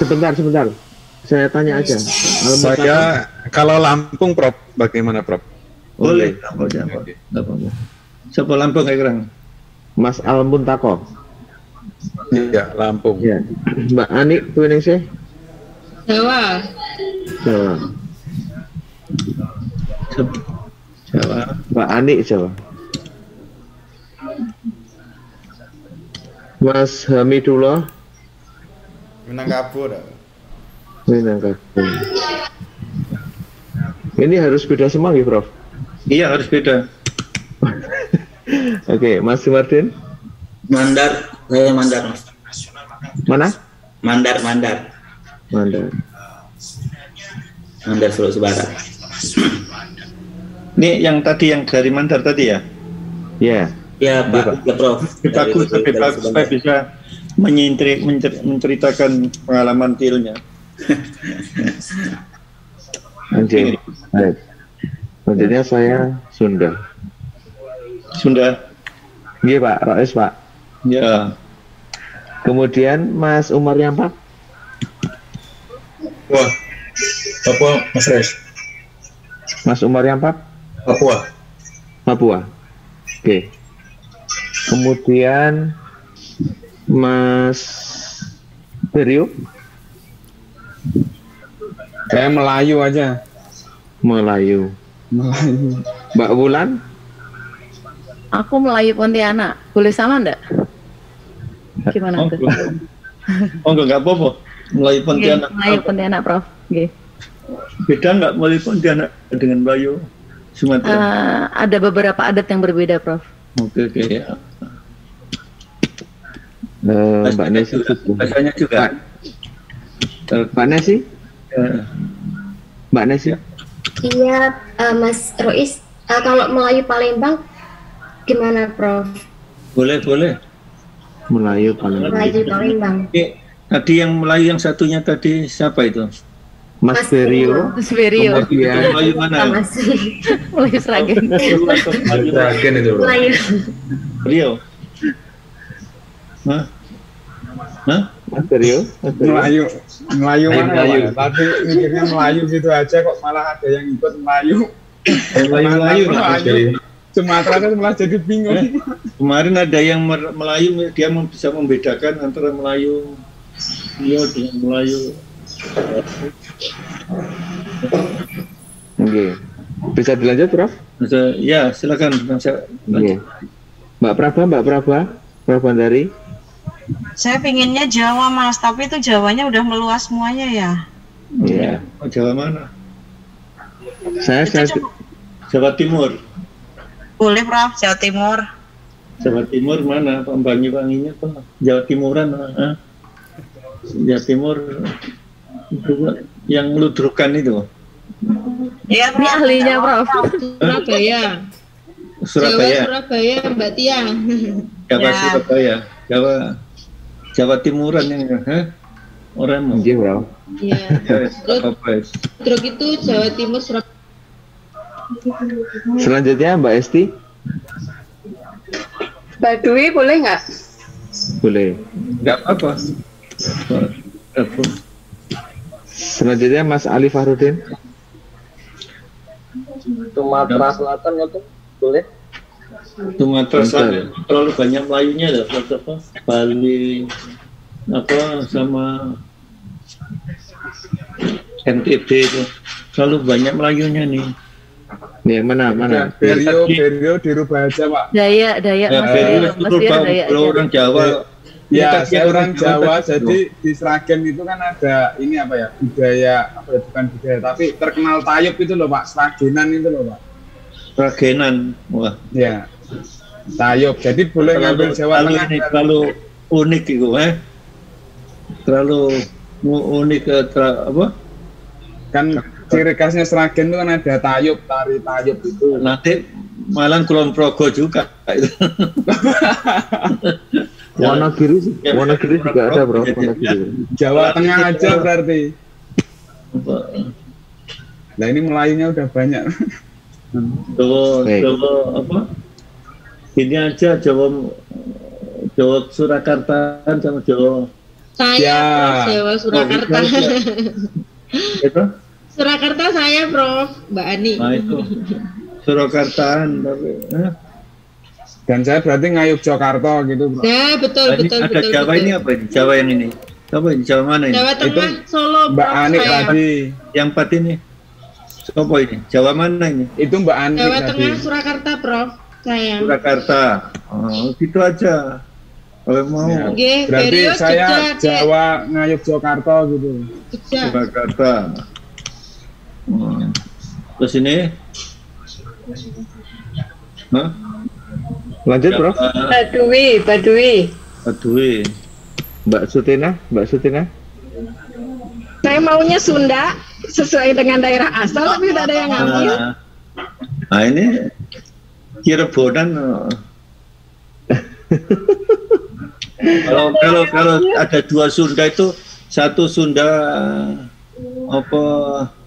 Sebentar. Saya tanya aja. Saya kalau Lampung, Prof, bagaimana, Prof? Boleh, nggak apa-apa. Siapa Lampung kayak Mas Al-Muntaqo. Iya, Lampung. Ya. Mbak Ani, tuh sih? Jawa. Mbak Ani, Jawa. Mas Hamidullah. Minangkabau. Ini harus beda semua ya, Prof? Iya, harus beda. Oke, Mas Sumardin. Mandar, saya Mandar, Mas. Mana? Mandar. Mandar Sulawesi Barat. Ini yang tadi yang dari Mandar tadi ya? Iya. Ya, Pak. Ya, Prof. Bagus supaya bisa menceritakan pengalaman tilnya. Anjing. Baik. Selanjutnya saya Sunda. Iya Pak, Rois Pak. Ya. Kemudian Mas Umar Yampak. Wah, Papua, Mas Rois. Mas Umar Yampak. Papua. Oke. Kemudian Mas Berio. Saya Melayu aja. Melayu. Mbak Wulan. Aku Melayu Pontianak. Boleh sama enggak? Gimana tuh? Enggak apa-apa. Melayu Pontianak. Melayu Pontianak, Prof. Nggih. Beda enggak Melayu Pontianak dengan Melayu Sumatera? Ada beberapa adat yang berbeda, Prof. Oke ya. Mbak Nesi bahasanya juga. Mbak Nesi? Mbak Nesi? Iya, Mas Rois. Kalau Melayu Palembang gimana, Prof? Boleh. Melayu Palembang. Tadi yang Melayu yang satunya tadi siapa itu? Mas Berio. Mas Berio. Melayu mana? Melayu Sragen. Sragen itu. Melayu. Berio. Hah? Mas Berio. Melayu mana ya? Tadi mikirnya Melayu gitu aja kok malah ada yang ikut Melayu. Melayu. Sumatera kan malah jadi bingung. Kemarin ada yang Melayu, dia bisa membedakan antara Melayu Rio dengan Melayu. Oke. Bisa dilanjut, Prof? Ya, silakan. Mbak Prabha dari. Saya pinginnya Jawa, Mas, tapi itu Jawanya udah meluas semuanya ya. Iya. Jawa mana? Saya Jawa Timur. Boleh, Prof. Jawa Timur. Jawa Timur mana? Pembangi-banginya apa? Jawa Timuran. Jawa Timur itu yang meludrukan itu. Iya, ini ahlinya, Prof. Surabaya. Surabaya, Mbak Tia. Jawa Surabaya. Jawa Timuran yang orang mungkin, Bro. Iya. Truk itu Jawa Timur Surabaya. Selanjutnya Mbak Esti. Mbak Dwi boleh nggak? Boleh. Nggak apa-apa. Selanjutnya Mas Ali Fahrudin. Sumatera Selatan itu boleh. Sumatera Selatan terlalu banyak Melayunya loh, apa Bali apa sama NTB itu terlalu banyak Melayunya nih. Nih mana? Berio dirubah aja, Pak. Daya. Kalau orang Jawa. Ya, saya orang Jawa, jadi di Sragen itu kan ada ini apa ya, budaya apa ya, bukan budaya, tapi terkenal tayub itu loh, Pak. Sragenan itu loh, Pak. Sragenan, wah. Ya, tayub. Jadi boleh ngambil Jawa Tengah. Terlalu unik itu, terlalu unik apa? Kan ciri khasnya Sragen itu kan ada tayub, tari tayub itu. Nanti Malang Kulon Progo juga. Wonogiri juga ada, Bro. Jawa Tengah aja berarti. Nah ini Melayunya udah banyak. Jawa apa? Ini aja Jawa Surakarta sama Jawa. Jawa Surakarta. Itu? Surakarta saya, Prof. Mbak Ani. Nah itu Surakartaan tapi. Dan saya berarti ngayuk Jakarta gitu, Bro. Ya, betul. Ada Jawa ini apa ini? Jawa yang ini? Apa ini? Jawa mana ini? Jawa Tengah, itu Solo, Mbak Ani tadi. Yang 4 ini? Apa ini? Jawa mana ini? Itu Mbak Ani Jawa tadi. Tengah, Surakarta, Prof. Saya. Surakarta. Oh, gitu aja. Kalau mau. Ya, berarti saya Jawa ngayuk Jakarta gitu. Surakarta. Terus ini? Hah? Lanjut, Bro. Badui. Mbak Sutina. Saya maunya Sunda sesuai dengan daerah asal, tapi tidak ada yang ngambil. Nah ini Cirebonan. kalau ada 2 Sunda itu, satu Sunda apa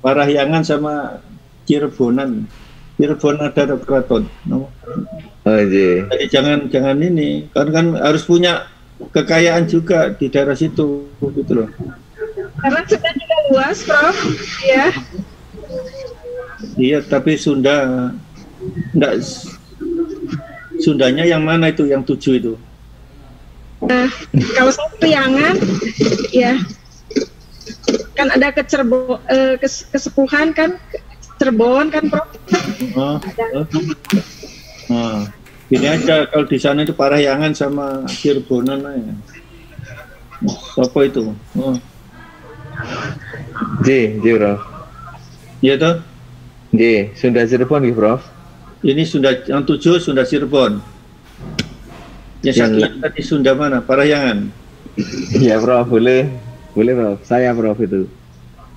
Parahyangan sama Cirebonan. Cirebon ada keraton. Jadi jangan ini, kan harus punya kekayaan juga di daerah situ gitu loh. Karena Sunda juga luas, Prof. Ya. Iya, tapi Sunda enggak. Sundanya yang mana itu, yang 7 itu? Nah, kalau saya Priangan, ya kan ada kesepuhan kan, Cirebon kan, Prof. Ini aja kalau di sana itu Parahyangan sama Cirebonan aja. Apa itu? Bro. Iya toh? Sunda Cirebon gitu, Prof. Ini Sunda yang 7 Sunda Cirebon. Yang satu tadi Sunda mana? Parahyangan. Iya, Prof, boleh, Prof. Saya, Prof, itu.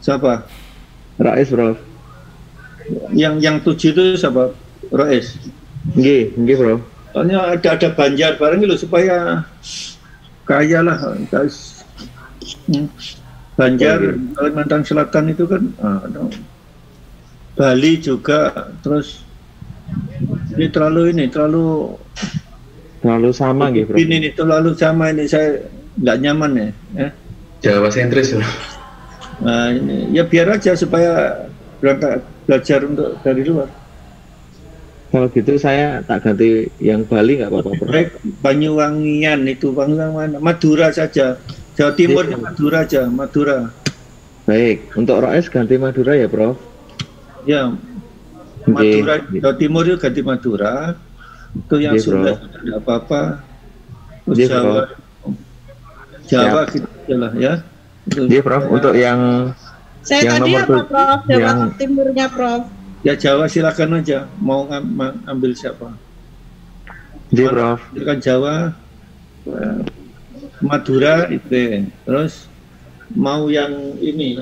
Siapa? Rais, Prof. Yang 7 itu siapa? Rais. Nggih, Bro. Soalnya ada Banjar bareng gitu supaya kaya lah, Banjar, Kalimantan Selatan itu kan, Bali juga, terus ini terlalu sama gitu. Ini terlalu sama, ini saya nggak nyaman ya. Jawa sentris. Nah, ini ya biar aja supaya berangkat belajar untuk dari luar. Kalau gitu saya tak ganti yang Bali nggak apa-apa. Banyuwangian itu, Banyuwangian, Madura saja. Jawa Timur Madura aja, Madura. Baik, untuk Roes ganti Madura ya, Prof? Ya, Madura, Jawa Timur itu ganti Madura. Itu yang sudah tidak apa-apa. Jawa gitu lah ya. Iya, Prof. Untuk yang saya tadi apa, Prof? Jawa Timurnya, Prof. Ya Jawa silakan aja, mau ambil siapa? Iya, Prof. Kan Jawa, Madura itu, terus mau yang ini.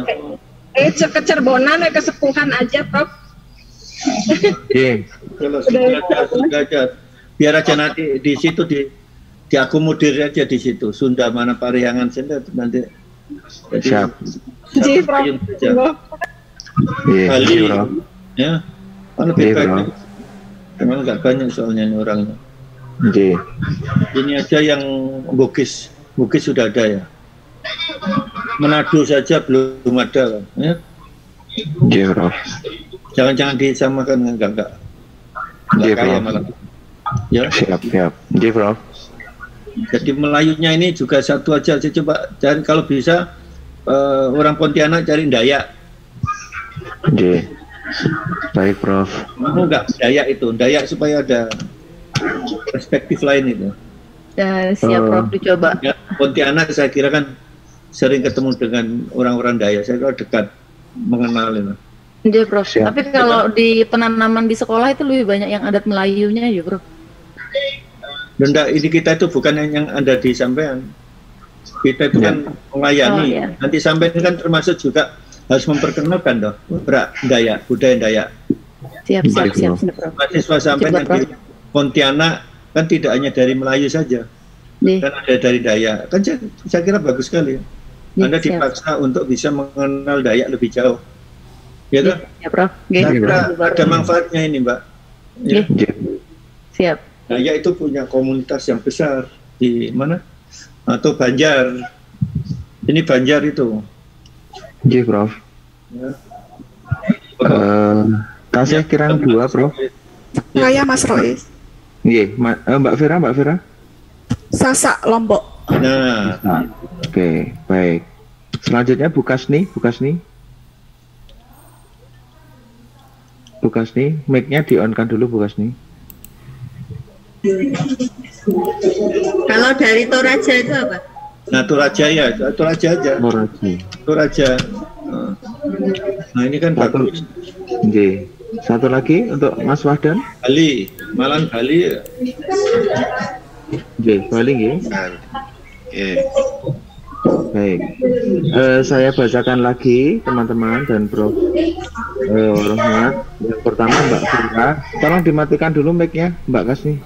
Kecerbonan, kesepuhan aja, Prof. Iya. Sudah, biar aja nanti di situ diakomodir aja di situ. Sunda mana Pariangan Sunda nanti. Siap. Jadi Bali. Ya, lebih banyak. Memang nggak banyak soalnya ini orangnya. Ini aja yang Bugis sudah ada ya. Manado saja belum ada kan, ya. Jangan disamakan enggak kaya malah. Ya. Siap. Prof. Jadi Melayunya ini juga satu aja. Saya coba cari kalau bisa orang Pontianak cari Dayak. Baik, Prof. Mau nggak Dayak supaya ada perspektif lain itu. Ya, siap, Prof, dicoba. Ya, Pontianak saya kira kan sering ketemu dengan orang-orang Dayak, saya kira dekat mengenal itu. Iya, Prof. Siap. Tapi kalau di penanaman di sekolah itu lebih banyak yang adat Melayunya ya, Prof. Benda ini kita itu bukan yang ada di sampean. Kita itu kan melayani. Nanti sampean kan termasuk juga harus memperkenalkan budaya Dayak. Siap, Prof. Mahasiswa sampean yang di Pontianak kan tidak hanya dari Melayu saja, kan ada dari Dayak. Kan saya kira bagus sekali. Anda dipaksa untuk bisa mengenal Dayak lebih jauh. Ya kan? Ya, Prof. Ada manfaatnya ini, Mbak. Ya. Siap. Dayak itu punya komunitas yang besar di mana? Atau Banjar. Ini Banjar itu. Iya, Prof. Ya. Kasih kirang 2, Prof. Saya Mas Rois. Iya, Mbak Vera. Sasak Lombok. Nah, oke, baik. Selanjutnya Bukasni. Mic-nya di-on-kan dulu, Bukasni. Kalau dari Toraja itu apa? Nah, Toraja aja. Toraja. Nah, ini kan bagus. Satu lagi untuk Mas Wahdan. Bali. Bali nggih. Baik. Saya bacakan lagi teman-teman dan Prof. Rahmat. Yang pertama Mbak Vera. Tolong dimatikan dulu mic-nya, Mbak Kasni.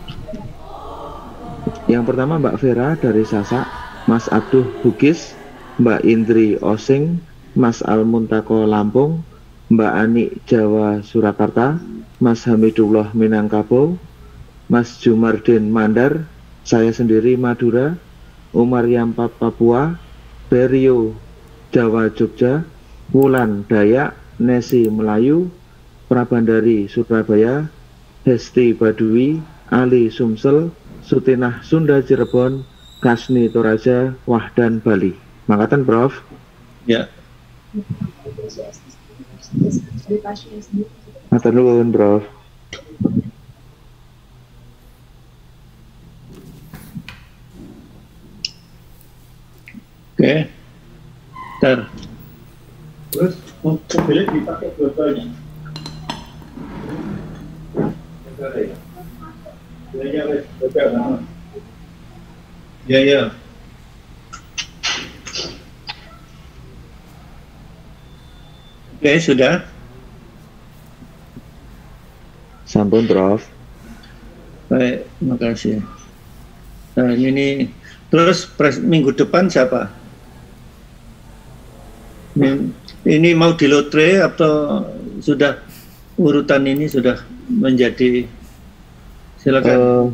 Yang pertama Mbak Vera dari Sasak, Mas Abduh Bugis, Mbak Indri Osing, Mas Almuntako Lampung, Mbak Ani Jawa Surakarta, Mas Hamidullah Minangkabau, Mas Jumardin Mandar, saya sendiri Madura, Umar Yampa Papua, Berio Jawa Jogja, Wulan Dayak, Nesi Melayu, Prabandari Surabaya, Hesti Baduy, Ali Sumsel, Sutinah Sunda Cirebon, Kasni Toraja, Wahdan Bali. Makatan, Prof. Ya. Matur nuwun, Prof. Oke. Ntar. Terus mobilnya dipakai dua-duanya. Ya. Oke, sudah. Sampun, Prof. Baik, terima kasih. Nah, ini terus minggu depan siapa? Ini mau di lotre atau sudah urutan ini sudah menjadi, silakan.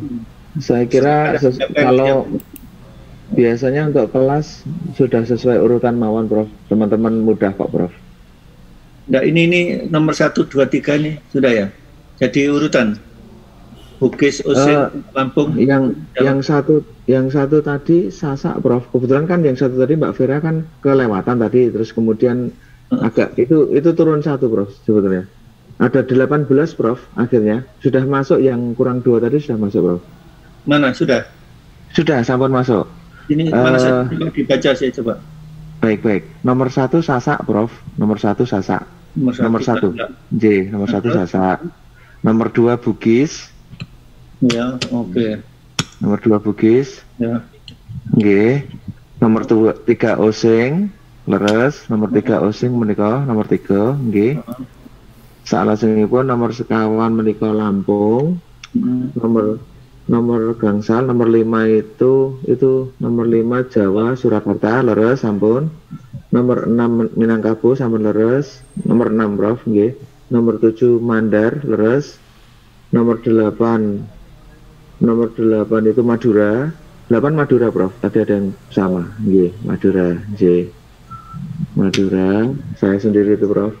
Saya kira kalau biasanya untuk kelas sudah sesuai urutan mawon, Prof. Teman-teman mudah kok, Prof. Nah, ini nomor 1, 2, 3 nih sudah ya. Jadi urutan Bugis, Usin, Lampung. Yang satu tadi Sasak, Prof. Kebetulan kan yang satu tadi Mbak Vera kan kelewatan tadi, terus kemudian agak itu turun 1, Prof. Sebetulnya ada 18, Prof. Akhirnya sudah masuk, yang kurang 2 tadi sudah masuk, Prof. Mana sudah? Sudah, sampun masuk. Ini mana saya dibaca saya coba. Baik. Nomor 1 Sasak, Prof. Nomor 1 Sasak. Nomor 1 J. Nomor 1 Sasak. Nomor 2 Bugis. Ya, oke. Nomor 2 Bugis. Ya. G. Nomor 3 Osing. Leres. Nomor 3 Osing menika. Nomor 3 G. Salajengipun nomor sekawan menika Lampung. Nomor gangsal nomor 5 itu nomor 5 Jawa Surakarta, leres sampun. Nomor 6 Minangkabau sampun leres. Nomor 6, Prof, nggih. Nomor 7 Mandar, leres. Nomor 8 itu Madura. 8 Madura, Prof. Tadi ada yang sama, nggih. Madura, J. Madura, saya sendiri itu, Prof.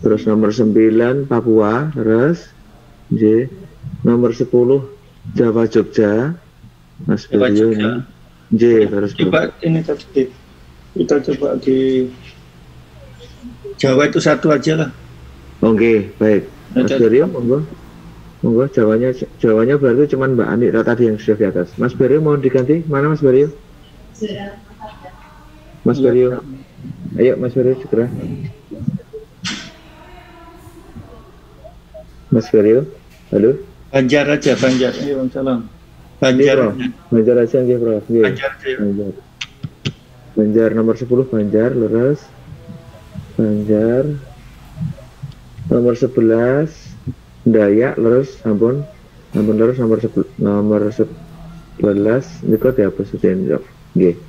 Terus nomor 9 Papua, leres. J. Nomor 10 Jawa Jogja, Mas Beryo ini J, terus coba ini tadi kita coba di Jawa itu 1 aja lah. Oke, baik. Mas Beryo, monggo Jawanya berarti cuma Mbak Ani tadi yang sudah di atas. Mas Beryo mau diganti? Mana Mas Beryo? Mas Beryo, ayo Mas Beryo segera. Mas Beryo, halo. Banjar aja, Banjar. Ayo, salam. Banjar. Banjar aja nggih, Prof. Nggih. Banjar. Banjar nomor 10 Banjar, leres. Banjar. Nomor 11 Dayak, leres, ampun. Ampun leres nomor 11 niku dihapus den, Prof. Nggih.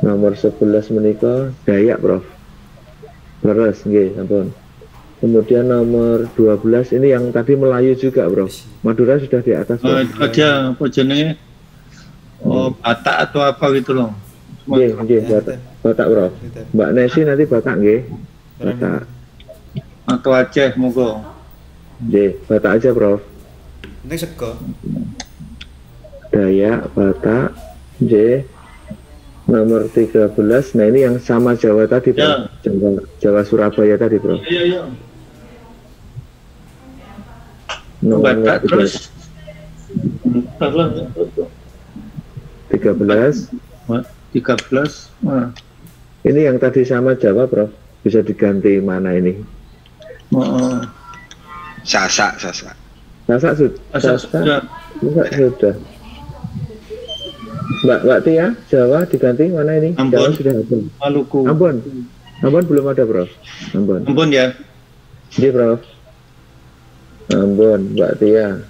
Nomor 11 menika Dayak, Prof. Leres nggih, ampun. Kemudian nomor 12 ini yang tadi Melayu juga, Bro. Madura sudah di atas. Ada apa jenenge? Batak atau apa gitu loh. Nggih, Batak, Bro. Mbak Nesi nanti Batak nggih. Batak. Atau Aceh monggo. Nggih, Batak aja, Bro. Ini sego. Dayak, Batak, J. Nomor 13. Nah, ini yang sama Jawa tadi, Bro. Ya. Jawa Surabaya tadi, Bro. Iya. Batak terus 13. Ini yang tadi sama Jawa, Prof. Bisa diganti mana ini? Sasak. Sudah. Mbak Tia, Jawa diganti mana ini? Ambon. Jawa sudah habis. Maluku. Ambon belum ada, Prof. Ambon ya. Iya, Prof. Ambon, Mbak Tia.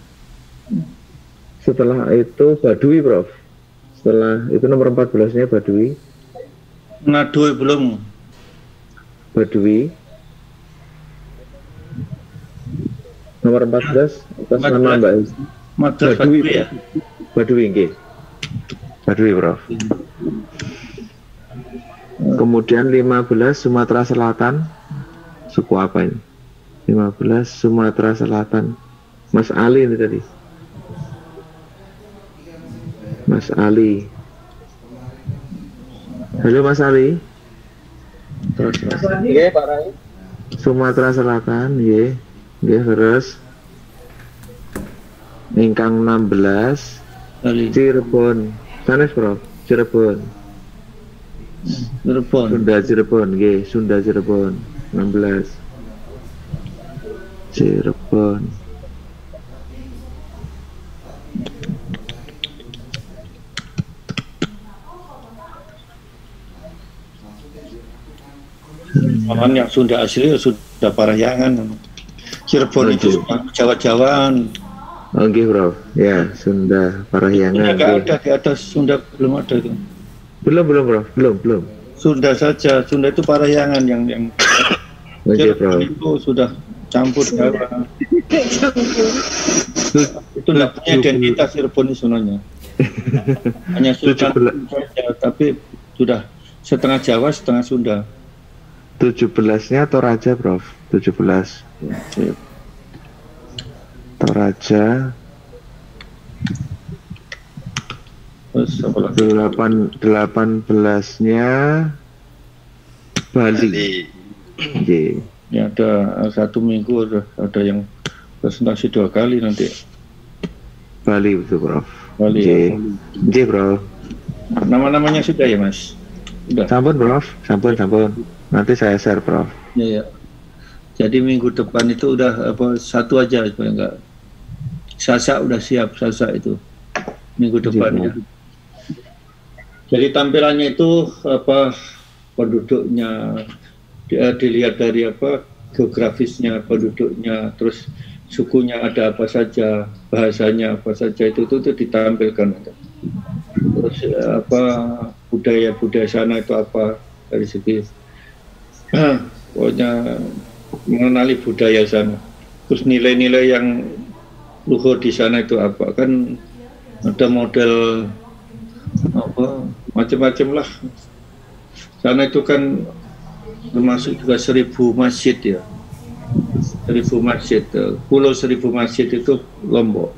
Setelah itu Baduy, Prof. Setelah itu nomor 14-nya Baduy. Manado belum. Baduy. Nomor 14 atas nama Mbak Baduy ya. Baduy nggih. Baduy, Prof. Kemudian 15 Sumatera Selatan. Suku apa ini? 15 Sumatera Selatan. Mas Ali ini tadi. Mas Ali. Halo Mas Ali. Terus Mas. Nggih, Pak Rai. Sumatera Selatan, nggih. Nggih, terus. Ingkang 16 Cirebon. Sanes, Prof. Cirebon. Sunda Cirebon, nggih, Sunda Cirebon 16. Cirebon. Orang yang Sunda asli sudah Parahyangan. Cirebon itu Jawa-Jawaan. Oke, Bro. Ya, Sunda Parahyangan. Enggak ada di atas Sunda, belum ada itu. Belum, Bro. Belum. Sunda saja. Sunda itu Parahyangan yang Cirebon itu sudah campur Jawa. Itu tidak punya identitas Cirebon sebenarnya. Hanya Sunda saja, tapi sudah setengah Jawa, setengah Sunda. 17-nya Toraja, Prof. 17. Toraja. Terus 18-nya Bali. Ya, ada 1 minggu ada yang presentasi 2 kali nanti. Bali itu, Prof. Bali. J, Prof. Nama-namanya sudah ya, Mas? Sudah. Sampun, Prof. Sampun. Nanti saya share, Prof. Ya. Jadi minggu depan itu udah satu aja supaya enggak. Sasa udah siap, Sasa itu minggu depan ya. Jadi tampilannya itu penduduknya dilihat dari geografisnya penduduknya, terus sukunya ada apa saja, bahasanya apa saja itu ditampilkan. Terus budaya sana itu apa dari segi pokoknya mengenali budaya sana. Terus nilai-nilai yang luhur di sana itu apa, kan ada model macam-macam lah. Sana itu kan termasuk juga 1000 masjid ya. 1000 masjid, pulau 1000 masjid itu Lombok.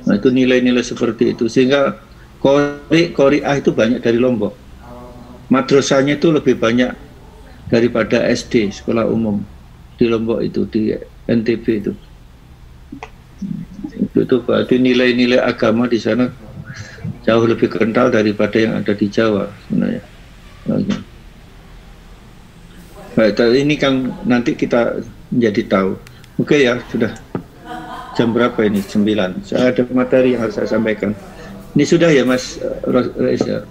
Nah itu nilai-nilai seperti itu, sehingga Qori'ah itu banyak dari Lombok. Madrasahnya itu lebih banyak daripada SD, sekolah umum di Lombok itu, di NTB itu. Itu berarti nilai-nilai agama di sana jauh lebih kental daripada yang ada di Jawa sebenarnya. Baik, ini kan nanti kita menjadi tahu. Oke ya, sudah jam berapa ini? 9. Saya ada materi yang harus saya sampaikan. Ini sudah ya, Mas Reza?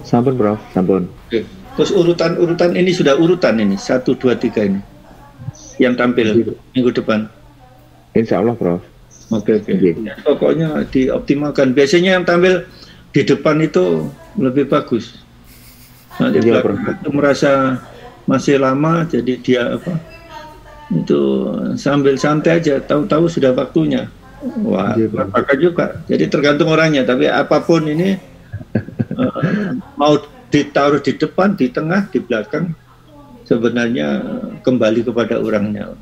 Sampun, Prof. Sampun. Oke. Terus urutan ini sudah urutan ini 1, 2, 3 ini yang tampil minggu depan. Insya Allah, Prof. Oke. Ya, pokoknya dioptimalkan. Biasanya yang tampil di depan itu lebih bagus. Nanti dia merasa masih lama, jadi dia itu sambil santai aja, tahu-tahu sudah waktunya. Wah, apakah juga. Jadi tergantung orangnya. Tapi apapun ini mau ditaruh di depan, di tengah, di belakang, sebenarnya kembali kepada orangnya.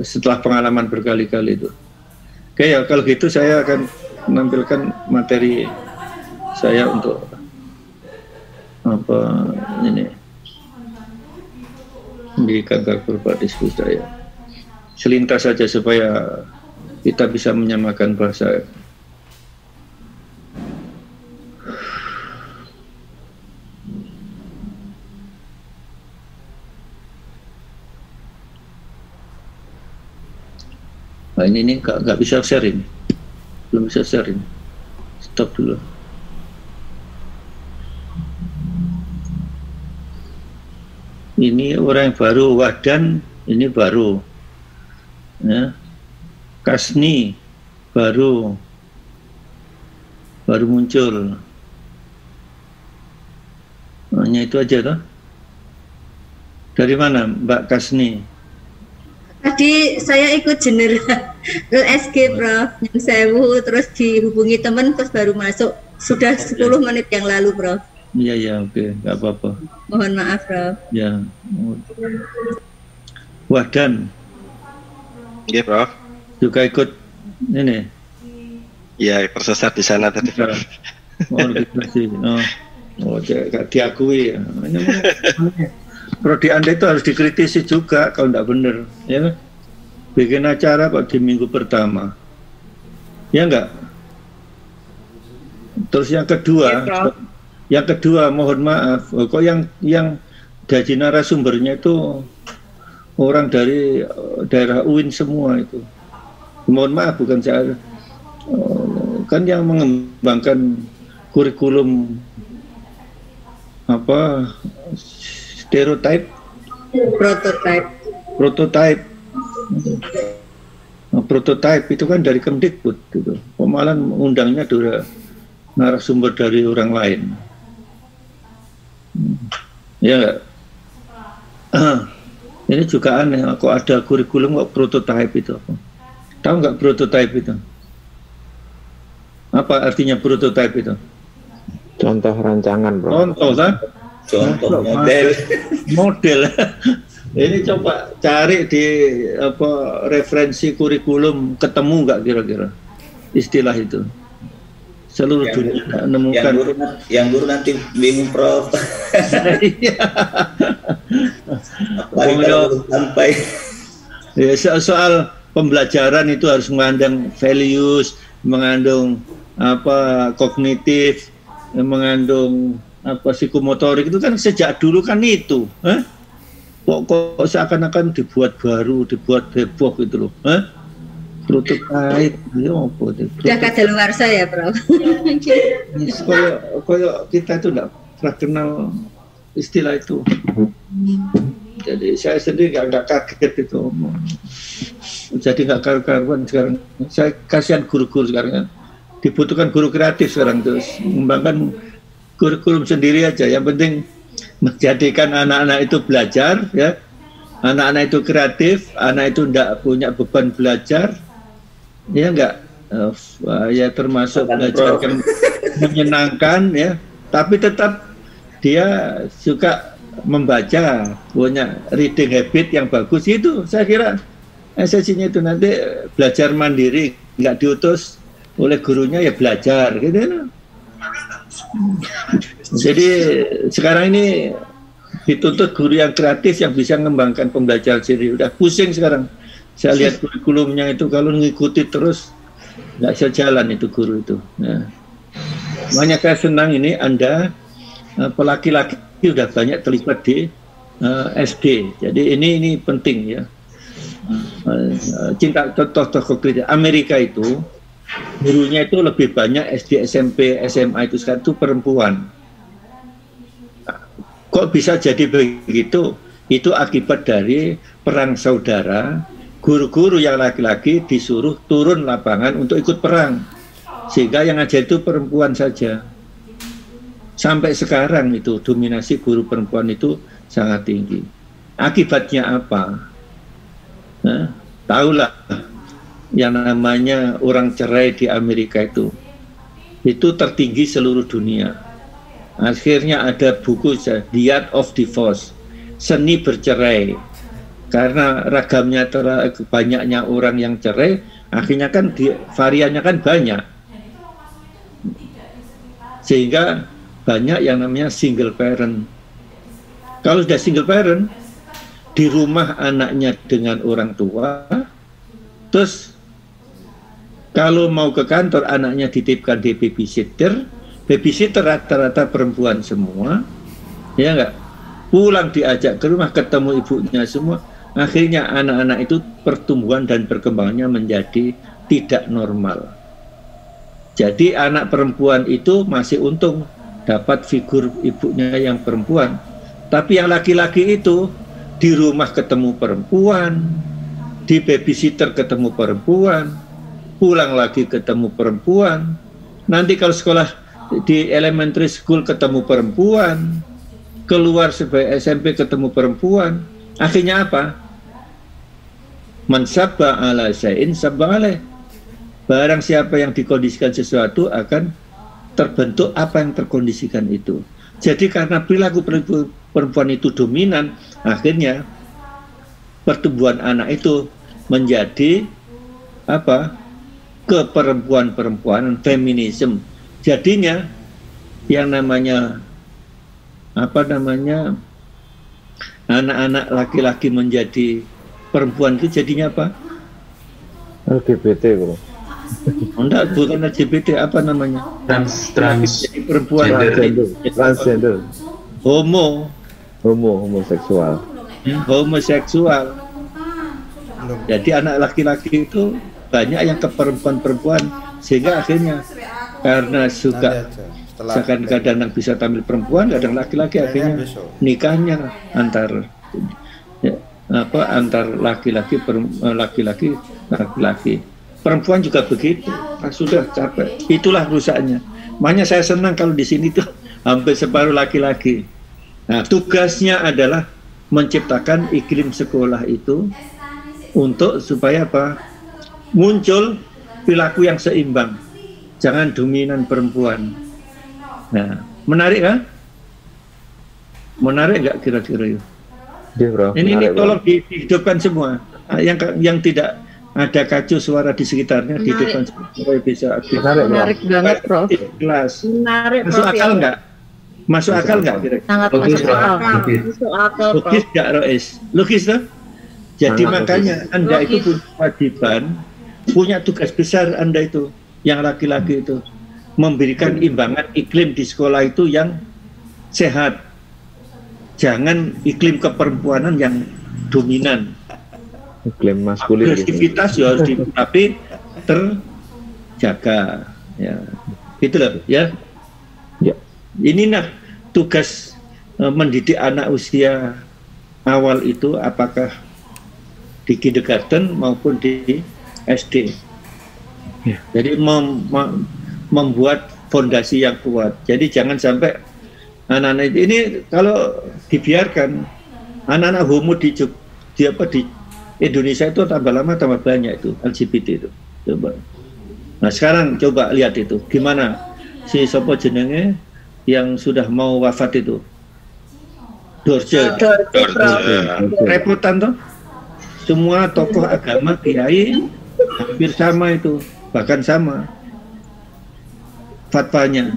Setelah pengalaman berkali-kali itu. Oke ya, kalau gitu saya akan menampilkan materi saya untuk ini di kanker kurva diskusi saya. Selintas saja supaya kita bisa menyamakan bahasa. Nah, ini nggak bisa share ini, belum bisa share ini. Stop dulu. Ini orang yang baru, Wahdan ini baru, ya. Kasni baru muncul. Hanya itu aja toh. Dari mana Mbak Kasni? Tadi saya ikut general SG Prof, yang sewu, terus dihubungi teman, terus baru masuk. Sudah 10 menit yang lalu, Prof. Iya, oke, nggak apa-apa. Mohon maaf, Prof. Ya. Wahdan. Iya, Prof. Juga ikut ini? Iya, tersesat di sana tadi, Prof. Gak diakui. Prodi Anda itu harus dikritisi juga kalau tidak benar, ya. Bikin acara kok di minggu pertama, ya enggak. Terus yang kedua, mohon maaf, kok yang gaji narasumbernya itu orang dari daerah UIN semua itu. Mohon maaf, bukan saya, kan yang mengembangkan kurikulum stereotype, prototype itu kan dari Kemdikbud gitu. Malah undangnya narasumber dari orang lain. Ya nggak? Ini juga aneh, kok ada kurikulum kok prototype itu. Tahu nggak prototype itu? Apa artinya prototype itu? Contoh rancangan, bro. Contoh kan? Contoh model. Model. Ini coba cari di apa referensi kurikulum, ketemu nggak kira-kira istilah itu? Seluruh dunia menemukan. Yang guru nanti bingung, Prof. Sampai. Ya, soal pembelajaran itu harus mengandung values, mengandung apa kognitif, mengandung apa psikomotorik, itu kan sejak dulu kan itu. Kok seakan-akan dibuat baru, dibuat heboh gitu loh. Prototype, ya apa itu? Udah kadaluarsa ya, Prof. Kayak kita itu enggak pernah kenal istilah itu. Jadi saya sendiri nggak kaget itu. Jadi nggak karuan sekarang. Saya kasihan guru-guru sekarang kan. Dibutuhkan guru kreatif sekarang, terus mengembangkan kurikulum sendiri aja. Yang penting menjadikan anak-anak itu belajar, ya. Anak-anak itu kreatif, anak itu tidak punya beban belajar. Ya enggak, ya termasuk belajar yang menyenangkan, ya, tapi tetap dia suka membaca, punya reading habit yang bagus. Itu saya kira esensinya itu. Nanti belajar mandiri, nggak diutus oleh gurunya, ya belajar gitu. Jadi sekarang ini dituntut guru yang kreatif yang bisa mengembangkan pembelajaran sendiri. Udah pusing sekarang. Saya lihat kurikulumnya itu, kalau ngikuti terus nggak bisa jalan itu guru itu. Nah, makanya saya senang ini Anda laki-laki sudah banyak terlibat di SD. Jadi ini penting ya. Cinta contoh konkret Amerika itu gurunya itu lebih banyak SD, SMP, SMA itu sekarang itu perempuan. Kok bisa jadi begitu? Itu akibat dari perang saudara. Guru-guru yang laki-laki disuruh turun lapangan untuk ikut perang, sehingga yang ajar itu perempuan saja. Sampai sekarang itu dominasi guru perempuan itu sangat tinggi. Akibatnya apa? Nah, tahulah yang namanya orang cerai di Amerika itu tertinggi seluruh dunia. Akhirnya ada buku The Art of Divorce, seni bercerai. Karena ragamnya banyaknya orang yang cerai, akhirnya kan variannya kan banyak, sehingga banyak yang namanya single parent. Kalau sudah single parent, di rumah anaknya dengan orang tua, terus kalau mau ke kantor anaknya dititipkan di babysitter rata-rata perempuan semua, ya enggak, pulang diajak ke rumah ketemu ibunya semua. Akhirnya anak-anak itu pertumbuhan dan perkembangannya menjadi tidak normal. Jadi anak perempuan itu masih untung dapat figur ibunya yang perempuan. Tapi yang laki-laki itu di rumah ketemu perempuan, di babysitter ketemu perempuan, pulang lagi ketemu perempuan. Nanti kalau sekolah di elementary school ketemu perempuan, keluar sebagai SMP ketemu perempuan. Akhirnya apa? Man sabba ala syai'in sabba alaih. Barang siapa yang dikondisikan sesuatu akan terbentuk apa yang terkondisikan itu. Jadi karena perilaku perempuan itu dominan, akhirnya pertumbuhan anak itu menjadi apa? Keperempuan-perempuanan, feminisme. Jadinya yang namanya apa namanya anak-anak laki-laki menjadi perempuan itu jadinya apa? LGBT, bro. Enggak, bukan LGBT, apa namanya? Trans perempuan, transgender, homoseksual. Homoseksual. Jadi anak laki-laki itu banyak yang ke perempuan-perempuan, sehingga akhirnya karena suka kadang-kadang bisa tampil perempuan, kadang laki-laki, akhirnya nikahnya antar laki-laki, perempuan juga begitu. Sudah capek, itulah rusaknya. Makanya saya senang kalau di sini tuh hampir separuh laki-laki. Nah, tugasnya adalah menciptakan iklim sekolah itu untuk supaya apa? Muncul perilaku yang seimbang, jangan dominan perempuan. Nah, menarik kan? Menarik nggak kira-kira? Ini tolong dihidupkan semua. Yang tidak ada kacau suara di sekitarnya, dihidupkan supaya bisa aktif. Menarik banget, Prof. Kelas. Menarik, Masuk Prof, akal ya. nggak? Masuk akal nggak kira-kira? Sangat masuk akal. Masuk akal, Prof. Logis nggak, Rois? Logis tuh? Jadi Sangat makanya logis. Anda itu punya kewajiban, punya tugas besar Anda itu, yang laki-laki itu, memberikan imbangan iklim di sekolah itu yang sehat. Jangan iklim keperempuanan yang dominan. Iklim maskulin. Agresivitas ya harus tapi terjaga. Ya, gitu loh, ya. Ya. Ini tugas mendidik anak usia awal itu, apakah di kindergarten maupun di SD. Ya. Jadi membuat fondasi yang kuat. Jadi jangan sampai anak-anak ini kalau dibiarkan anak-anak homo di Indonesia itu tambah lama tambah banyak itu LGBT itu. Coba. Nah sekarang coba lihat itu gimana si sopo jenenge yang sudah mau wafat itu. Dorje. Repotan tuh. Semua tokoh agama kiai hampir sama itu, bahkan sama fatwanya.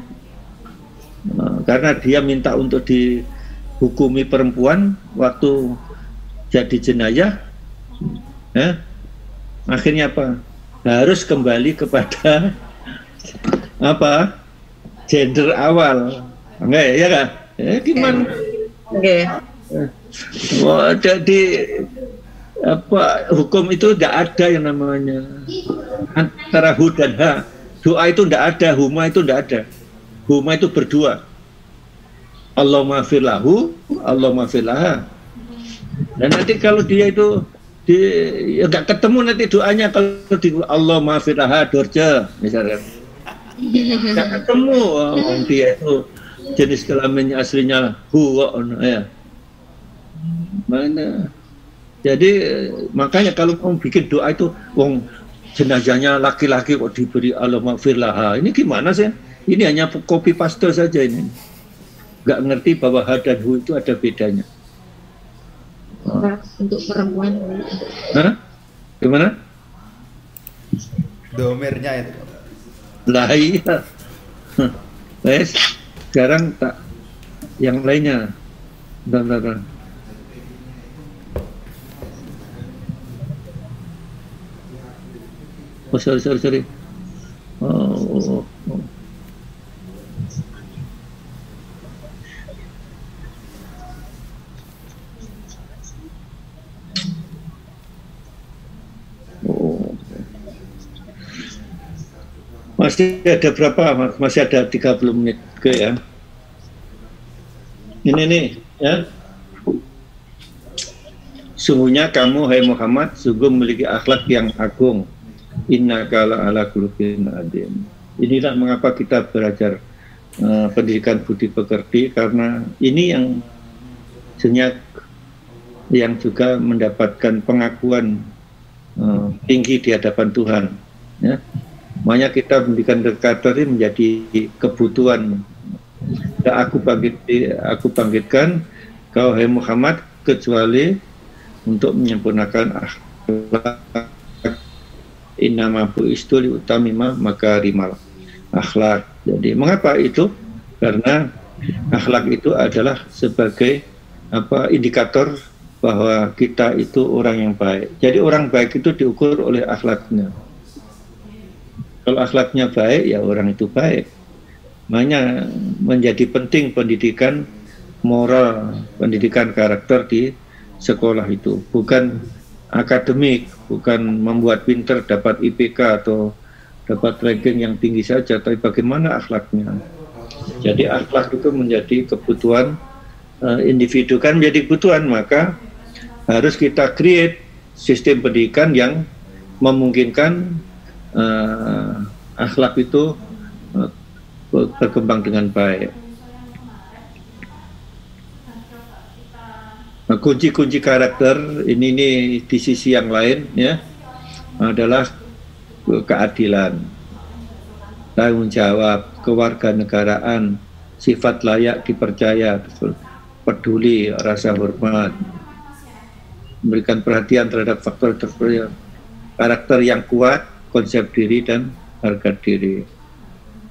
Karena dia minta untuk dihukumi perempuan waktu jadi jenayah, akhirnya apa? Harus kembali kepada apa? Gender awal, enggak ya kan? Gimana? Oke. Wah, jadi apa hukum itu tidak ada yang namanya antara hu dan ha. Doa itu tidak ada, huma itu tidak ada. Huma itu berdua. Allahumma fir lahu, Allahumma fir laha. Dan nanti kalau dia itu nggak ketemu nanti doanya kalau di Allahumma fir laha dorja misalnya. Nggak ketemu dia itu jenis kelaminnya aslinya hu ya. Mana? Jadi makanya kalau mau bikin doa itu jenazahnya laki-laki kok diberi Allahumma fir laha. Ini gimana sih? Ini hanya copy paste saja ini. Nggak ngerti bahwa ha dan hu itu ada bedanya. Untuk perempuan. Hah? Gimana? Domirnya itu. Lah iya. Wes, sekarang tak yang lainnya. Bentar. Oh, sorry. Oh. Masih ada berapa? Masih ada 30 menit ke ya. Ini nih ya. Sungguhnya kamu hai Muhammad sungguh memiliki akhlak yang agung. Innaka ala khuluqin adzim. Inilah mengapa kita belajar pendidikan budi pekerti, karena ini yang senyap yang juga mendapatkan pengakuan tinggi di hadapan Tuhan ya. Makanya kita pendidikan karakter ini menjadi kebutuhan. Aku bangkitkan kau hai Muhammad kecuali untuk menyempurnakan akhlak. Innama bu'istu liutamima makarimal akhlak. Jadi mengapa itu? Karena akhlak itu adalah sebagai indikator bahwa kita itu orang yang baik. Jadi orang baik itu diukur oleh akhlaknya. Kalau akhlaknya baik, ya orang itu baik. Makanya menjadi penting pendidikan moral, pendidikan karakter di sekolah itu. Bukan akademik, bukan membuat pinter dapat IPK atau dapat ranking yang tinggi saja, tapi bagaimana akhlaknya. Jadi akhlak itu menjadi kebutuhan individu, kan menjadi kebutuhan, maka harus kita create sistem pendidikan yang memungkinkan akhlak itu berkembang dengan baik. kunci-kunci karakter ini di sisi yang lain ya adalah keadilan, tanggung jawab, kewarganegaraan, sifat layak dipercaya, peduli, rasa hormat, memberikan perhatian terhadap faktor karakter yang kuat, konsep diri dan harga diri.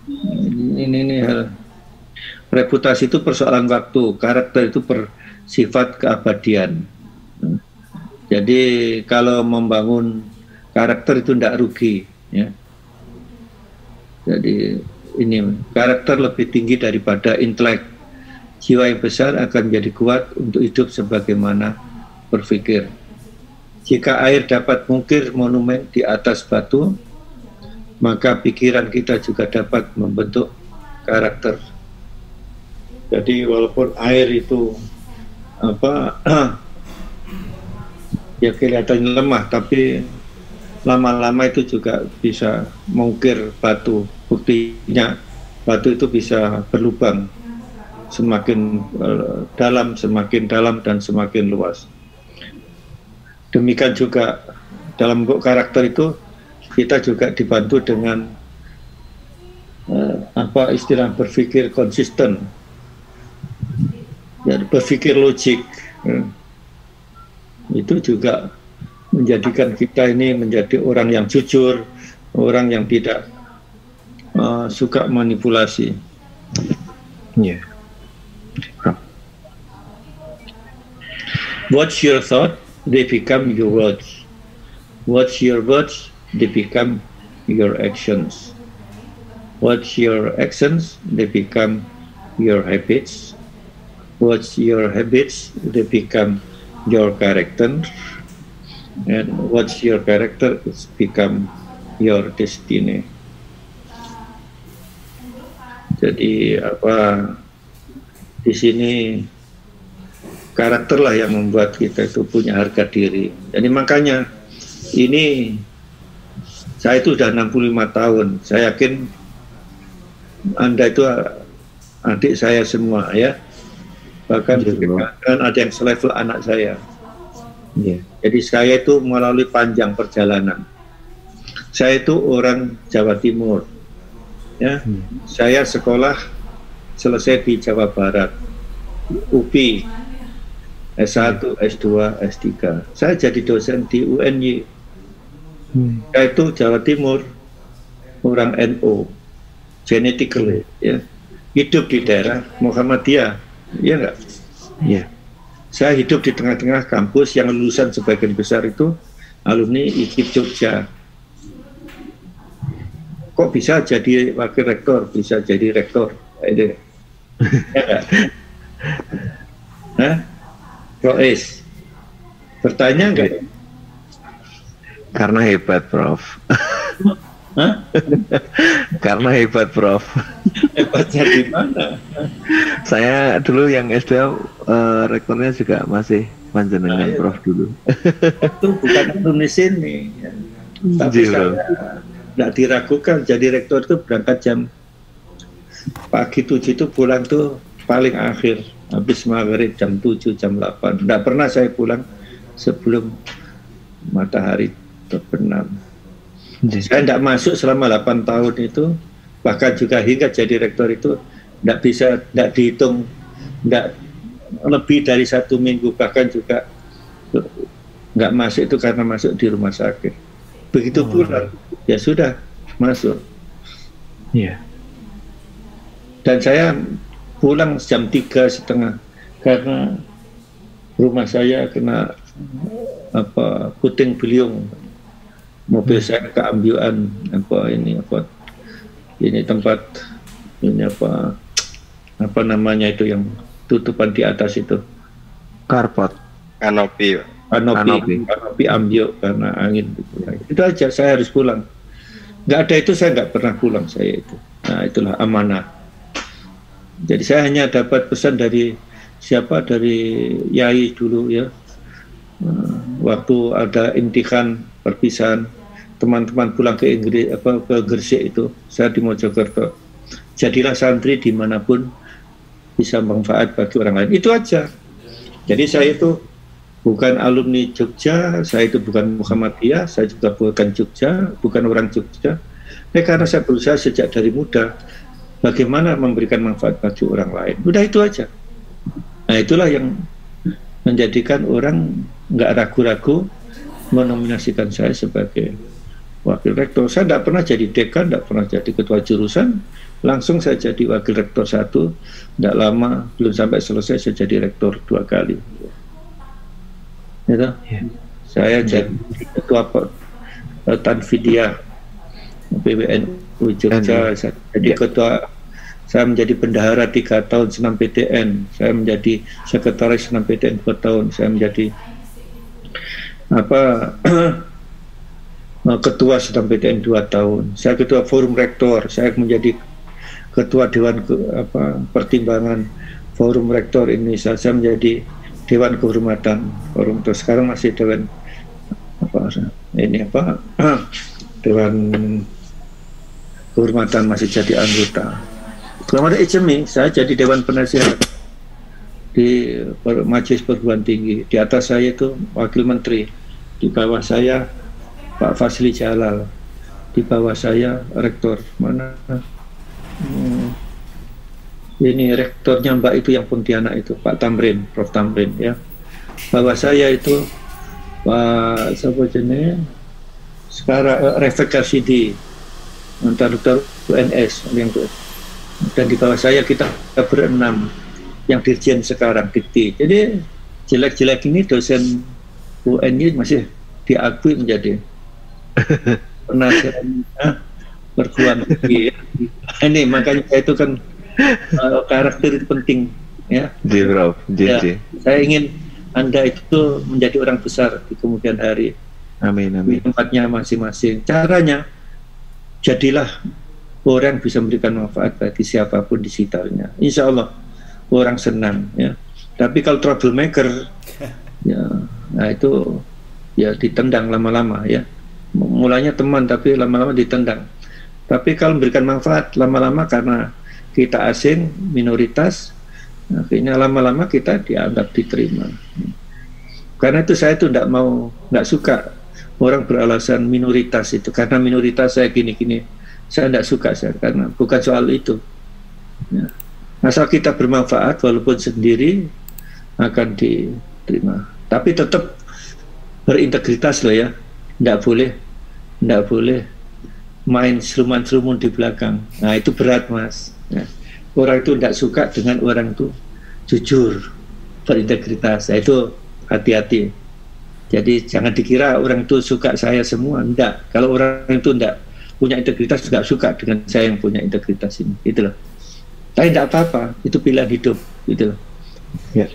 Ini hal. Reputasi itu persoalan waktu, karakter itu bersifat keabadian. Jadi kalau membangun karakter itu tidak rugi, ya. Jadi ini karakter lebih tinggi daripada intelek. Jiwa yang besar akan menjadi kuat untuk hidup sebagaimana berpikir. Jika air dapat mengukir monumen di atas batu, maka pikiran kita juga dapat membentuk karakter. Jadi walaupun air itu ya kelihatan lemah, tapi lama-lama itu juga bisa mengukir batu. Buktinya batu itu bisa berlubang semakin dalam dan semakin luas. Demikian juga dalam bentuk karakter itu kita juga dibantu dengan istilah berpikir konsisten, ya, berpikir logik. Itu juga menjadikan kita ini menjadi orang yang jujur, orang yang tidak suka manipulasi. Yeah. What's your thought? They become your words. What's your words? They become your actions. What's your actions? They become your habits. What's your habits? They become your character. And what's your character? It's become your destiny. Jadi di sini karakterlah yang membuat kita itu punya harga diri. Jadi makanya ini saya itu sudah 65 tahun. Saya yakin Anda itu adik saya semua ya. Bahkan ada yang selevel anak saya. Yeah. Jadi saya itu melalui panjang perjalanan. Saya itu orang Jawa Timur. Ya, saya sekolah selesai di Jawa Barat, UPI, S1, S2, S3. Saya jadi dosen di UNY. Saya itu Jawa Timur, orang NU, genetically, ya, hidup di daerah Muhammadiyah, ya enggak? Iya. Saya hidup di tengah-tengah kampus yang lulusan sebagian besar itu alumni IKIP Jogja. Kok bisa jadi wakil rektor, bisa jadi rektor? Ya enggak? Hah? Rois, bertanya enggak? Karena hebat, Prof. Hah? Karena hebat, Prof. Hebatnya di mana? Saya dulu yang S2 rektornya juga masih panjenengan Prof dulu. Itu bukan alumni sini, ya. Tapi saya tidak diragukan. Jadi rektor itu berangkat jam pagi 7 itu pulang tuh paling akhir, habis maghrib jam 7, jam 8. Tidak pernah saya pulang sebelum matahari terbenam. Saya tidak masuk selama 8 tahun itu, bahkan juga hingga jadi rektor itu tidak dihitung, tidak lebih dari 1 minggu, bahkan juga nggak masuk itu karena masuk di rumah sakit. Begitu pulang, ya sudah masuk. Iya. Dan saya pulang jam 3:30 karena rumah saya kena puting beliung. Mobil saya keambilan ini tempat ini apa namanya itu yang tutupan di atas itu, karpot, kanopi ambiuk karena angin gitu. Itu aja saya harus pulang. Nggak ada itu saya nggak pernah pulang saya itu. Nah itulah amanah. Jadi saya hanya dapat pesan dari Yai dulu ya. Waktu ada imtihan perpisahan, teman-teman pulang ke Inggris ke Gresik itu, saya di Mojokerto. Jadilah santri dimanapun bisa manfaat bagi orang lain. Itu aja. Jadi saya itu bukan alumni Jogja, saya itu bukan Muhammadiyah, saya juga bukan Jogja, bukan orang Jogja. Karena saya berusaha sejak dari muda bagaimana memberikan manfaat bagi orang lain. Udah itu aja. Nah, itulah yang menjadikan orang nggak ragu-ragu menominasikan saya sebagai wakil rektor. Saya tidak pernah jadi dekan, tidak pernah jadi ketua jurusan, langsung saya jadi wakil rektor 1, tidak lama, belum sampai selesai saya jadi rektor 2 kali. Gitu. Saya jadi ketua Tanfidia PWNU Jogja, saya jadi ketua, saya menjadi bendahara 3 tahun senam PTN, saya menjadi sekretaris senam PTN 2 tahun, saya menjadi ketua senam PTN 2 tahun, saya ketua forum rektor, saya menjadi ketua dewan pertimbangan forum rektor Indonesia, saya menjadi dewan kehormatan forum, terus sekarang masih dewan dewan kehormatan, masih jadi anggota. Kalau ada HMI, saya jadi dewan penasihat di Majelis Perguruan Tinggi. Di atas saya itu wakil menteri, di bawah saya Pak Fasli Jalal, di bawah saya rektor mana ini rektornya Mbak itu yang Pontianak itu Pak Tamrin, Prof Tamrin ya. Bawah saya itu Pak siapa jenis sekarang Refek Karsidi, mantan dokter UNS yang itu. Dan di bawah saya kita berenam yang dirjen sekarang Dikti. Jadi jelek-jelek ini dosen UN masih diakui menjadi penasihat perguruan tinggi. Ini makanya itu kan karakter itu penting ya. Saya ingin Anda itu menjadi orang besar di kemudian hari. Amin, amin. Di tempatnya masing-masing. Caranya jadilah orang bisa memberikan manfaat bagi siapapun di sekitarnya. Insya Allah orang senang ya. Tapi kalau troublemaker ya, nah itu ya ditendang lama-lama ya. Mulanya teman tapi lama-lama ditendang. Tapi kalau memberikan manfaat lama-lama karena kita asing, minoritas, akhirnya lama-lama kita dianggap diterima. Karena itu saya tuh nggak suka orang beralasan minoritas itu, karena minoritas saya gini-gini. Saya tidak suka karena bukan soal itu ya. Asal kita bermanfaat walaupun sendiri akan diterima, tapi tetap berintegritas loh ya, tidak boleh main seruman-serumun di belakang. Nah itu berat mas ya. Orang itu tidak suka dengan orang itu jujur, berintegritas. Nah, itu hati-hati. Jadi jangan dikira orang itu suka saya semua, enggak. Kalau orang itu enggak punya integritas, nggak suka dengan saya yang punya integritas ini, gitu loh. Tapi tidak apa-apa, itu pilihan hidup, gitu loh. Ya,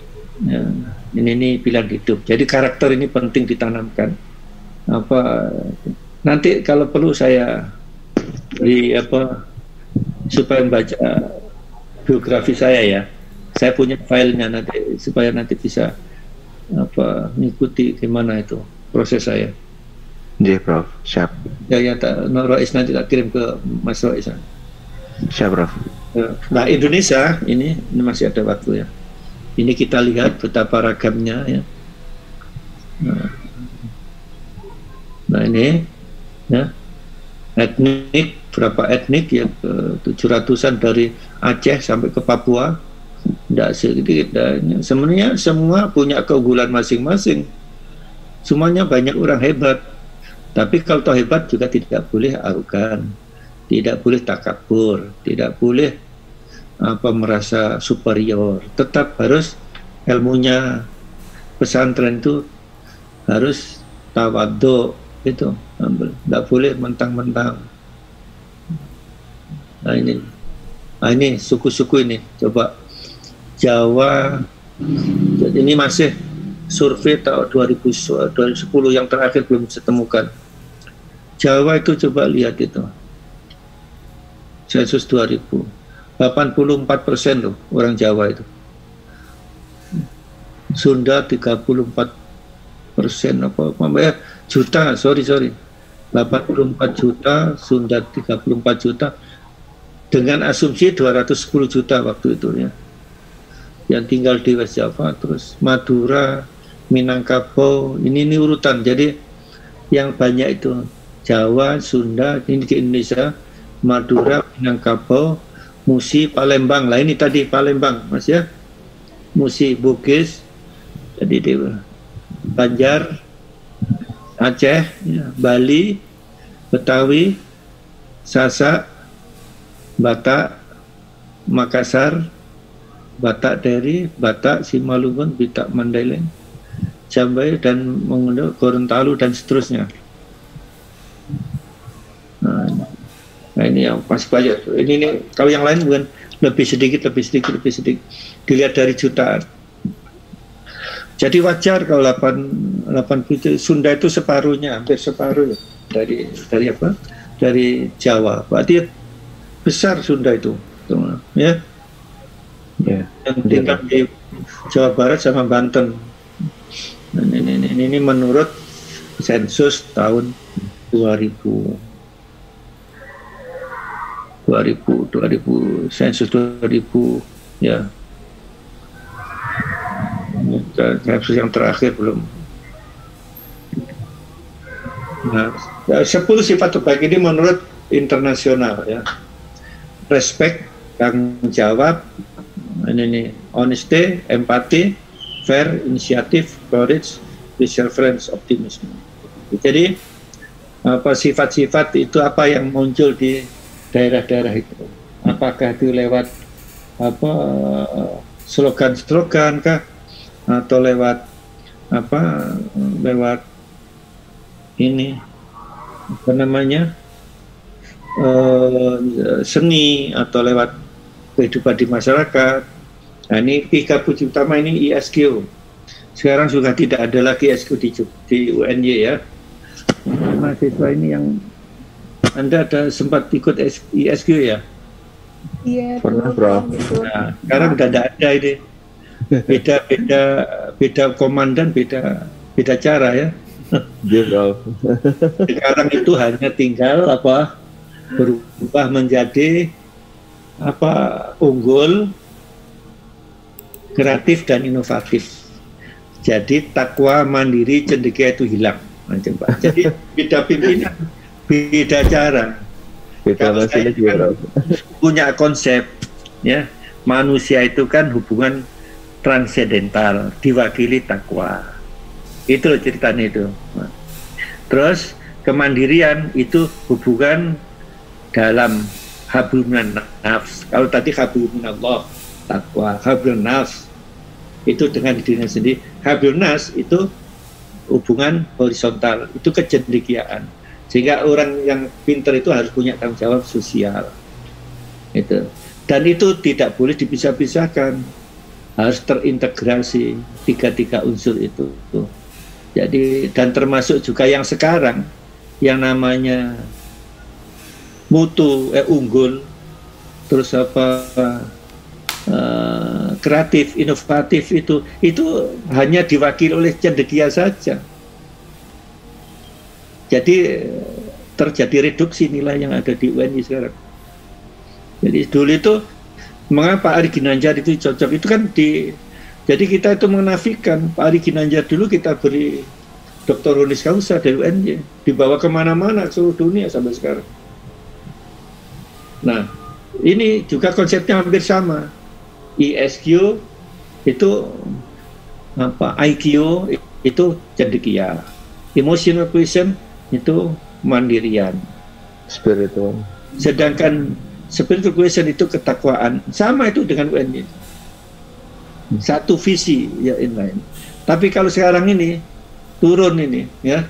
ini pilihan hidup. Jadi karakter ini penting ditanamkan. Nanti kalau perlu saya supaya membaca biografi saya ya. Saya punya filenya nanti supaya nanti bisa mengikuti gimana itu proses saya. Iya Prof, siap. Ya Rois nanti tak kirim ke Mas Rois. Siap Prof. Nah Indonesia ini masih ada waktu ya. Ini kita lihat betapa ragamnya ya. Nah ini ya etnik, berapa etnik ya, 700-an dari Aceh sampai ke Papua, tidak sedikit. Sebenarnya semua punya keunggulan masing-masing. Semuanya banyak orang hebat. Tapi kalau toh hebat juga tidak boleh arogan, tidak boleh takabur, tidak boleh merasa superior. Tetap harus ilmunya pesantren itu harus tawadhu itu, tidak boleh mentang-mentang. Nah ini suku-suku ini coba Jawa, ini masih survei tahun 2010 yang terakhir belum ditemukan. Jawa itu coba lihat itu sensus 2000, 84% loh orang Jawa itu. Sunda 34% juta, sorry 84 juta, Sunda 34 juta, dengan asumsi 210 juta waktu itu ya, yang tinggal di West Java. Terus Madura Minangkabau, ini urutan. Jadi yang banyak itu Jawa, Sunda, ini di Indonesia, Madura, Minangkabau, Musi, Palembang. Lah ini tadi Palembang, Mas ya. Musi, Bugis, jadi di Banjar, Aceh, ya, Bali, Betawi, Sasak, Batak, Makassar, Batak Deri, Batak Simalungun, Batak Mandailing, Jambai dan Gorontalo dan seterusnya. Nah ini yang masih banyak. Ini kalau yang lain bukan lebih sedikit. Dilihat dari jutaan. Jadi wajar kalau 8 itu Sunda itu separuhnya, hampir separuh ya, dari apa? Dari Jawa. Berarti besar Sunda itu, ya. Ya. Yang tinggal di Jawa Barat sama Banten. Nah, ini menurut sensus tahun 2000 sensus 2000 ya. Sensus yang terakhir belum. Nah, 10 sifat terbaik ini menurut internasional ya. Respect, tanggung jawab, ini honesty, empati, fair, inisiatif, courage, perseverance, optimism. Jadi apa sifat-sifat itu apa yang muncul di daerah-daerah itu? Apakah itu lewat apa slogan-slogan kah, atau lewat apa? Lewat ini apa namanya seni atau lewat kehidupan di masyarakat. Nah ini 3 kunci utama ini ISQ. Sekarang sudah tidak ada lagi ISQ di UNY ya. Mahasiswa ini yang Anda ada sempat ikut ISQ ya? Iya. Pernah bro. Nah, sekarang udah tidak ada ini. Beda komandan, beda cara ya. Iya bro. Sekarang itu hanya tinggal apa berubah menjadi apa unggul, kreatif dan inovatif. Jadi takwa, mandiri, cendekia itu hilang. Coba. Jadi beda pimpinan, beda cara. Kalau saya kan punya konsep, ya manusia itu kan hubungan transendental, diwakili takwa. Itu ceritanya itu. Terus kemandirian itu hubungan dalam hablum minan nafs. Kalau tadi hablum minallah, takwa, hablum nafs itu dengan dirinya sendiri. Hablum nas itu hubungan horizontal, itu kecendekiaan. Sehingga orang yang pintar itu harus punya tanggung jawab sosial. Itu. Dan itu tidak boleh dipisah-pisahkan. Harus terintegrasi tiga unsur itu. Jadi dan termasuk juga yang sekarang yang namanya mutu unggul, terus apa kreatif, inovatif itu hanya diwakili oleh cendekia saja. Jadi terjadi reduksi nilai yang ada di UNY sekarang. Jadi dulu itu mengapa Ari Ginanjar itu cocok itu kan jadi kita itu menafikan Pak Ari Ginanjar dulu kita beri Dr. Honoris Causa dari UNY, dibawa kemana-mana seluruh dunia sampai sekarang. Nah, ini juga konsepnya hampir sama. ISQ itu apa? IQ itu cendekia. Emotional quotient itu mandirian. Spiritual. Sedangkan spiritual quotient itu ketakwaan. Sama itu dengan UNY. Satu visi ya inline. Tapi kalau sekarang ini turun ini ya.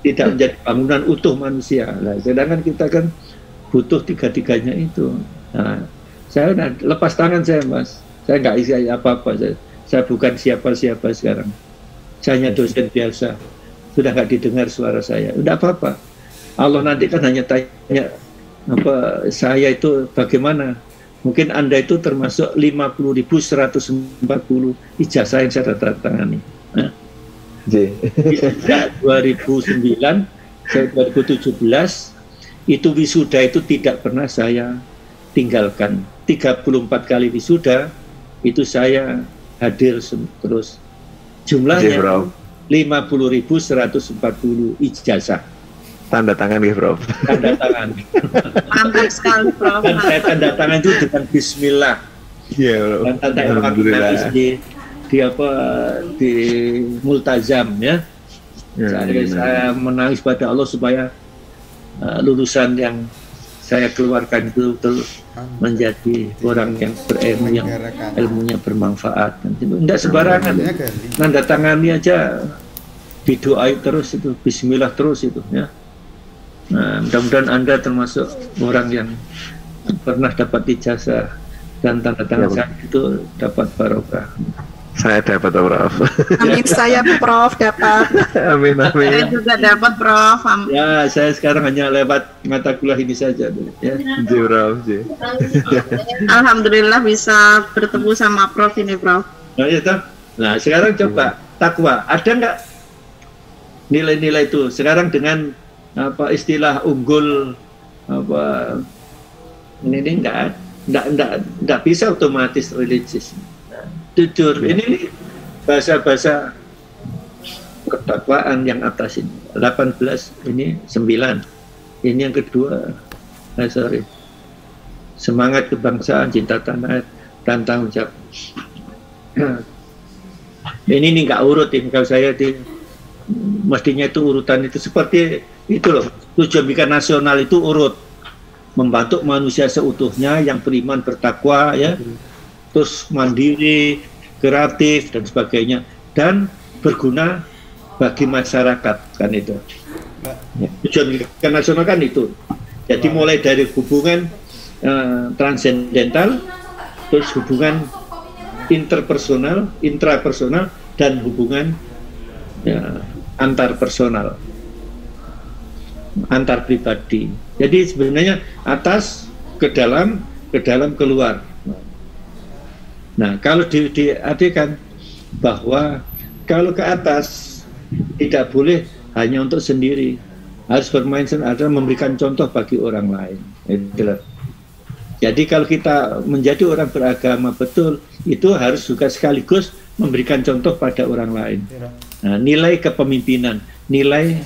Tidak menjadi bangunan utuh manusia. Nah, sedangkan kita kan butuh tiga-tiganya itu. Nah, saya udah lepas tangan saya Mas. Saya nggak isi apa-apa. Saya bukan siapa-siapa sekarang. Saya hanya dosen biasa. Sudah nggak didengar suara saya. Udah apa-apa. Allah nanti kan hanya tanya apa saya itu bagaimana. Mungkin Anda itu termasuk 50.140 ijazah yang saya tangani. Nah, sejak 2009 sampai 2017 itu wisuda itu tidak pernah saya tinggalkan. 34 kali wisuda itu saya hadir terus. Jumlahnya 50.140 ijazah. Tanda tangan ya, Prof. Tanda tangan. Mantap sekali, Prof. Dan saya tanda tangan itu dengan Bismillah. Iya, Prof. Dan tanda tangan di multazam ya. Saya menangis pada Allah supaya lulusan yang saya keluarkan itu menjadi orang yang berilmu, yang ilmunya bermanfaat. Tidak sembarangan. Nanda tangani aja, didoai terus itu, Bismillah terus itu ya. Nah, mudah-mudahan Anda termasuk orang yang pernah dapat ijazah dan tanda tangan saya itu dapat barokah. Saya dapat, Prof. Amin, saya Prof dapat. Amin. Saya juga dapat, Prof. Ya, saya sekarang hanya lewat mata kuliah ini saja, ya. Prof. Alhamdulillah bisa bertemu sama Prof ini, Prof. Nah, ya, toh. Nah, sekarang coba takwa. Ada nggak nilai-nilai itu sekarang dengan apa istilah unggul apa ini enggak bisa otomatis religius. Jujur, ini bahasa-bahasa ketakwaan yang atas ini 18, ini 9. Ini yang kedua, semangat kebangsaan, cinta tanah air, dan tanggung jawab. Ini nggak urut ini kalau saya mestinya itu urutan itu seperti itu loh. Tujuan pendidikan nasional itu urut, membantu manusia seutuhnya yang beriman bertakwa ya. Terus mandiri, kreatif dan sebagainya, dan berguna bagi masyarakat kan itu. Tujuan pendidikan nasional kan itu. Jadi mulai dari hubungan transendental, terus hubungan interpersonal, intrapersonal, dan hubungan antar personal, antar pribadi. Jadi sebenarnya atas ke dalam keluar. Nah, kalau diartikan bahwa kalau ke atas tidak boleh hanya untuk sendiri, harus bermain ada memberikan contoh bagi orang lain. Itulah. Jadi kalau kita menjadi orang beragama betul, itu harus juga sekaligus memberikan contoh pada orang lain. Nah, nilai kepemimpinan, nilai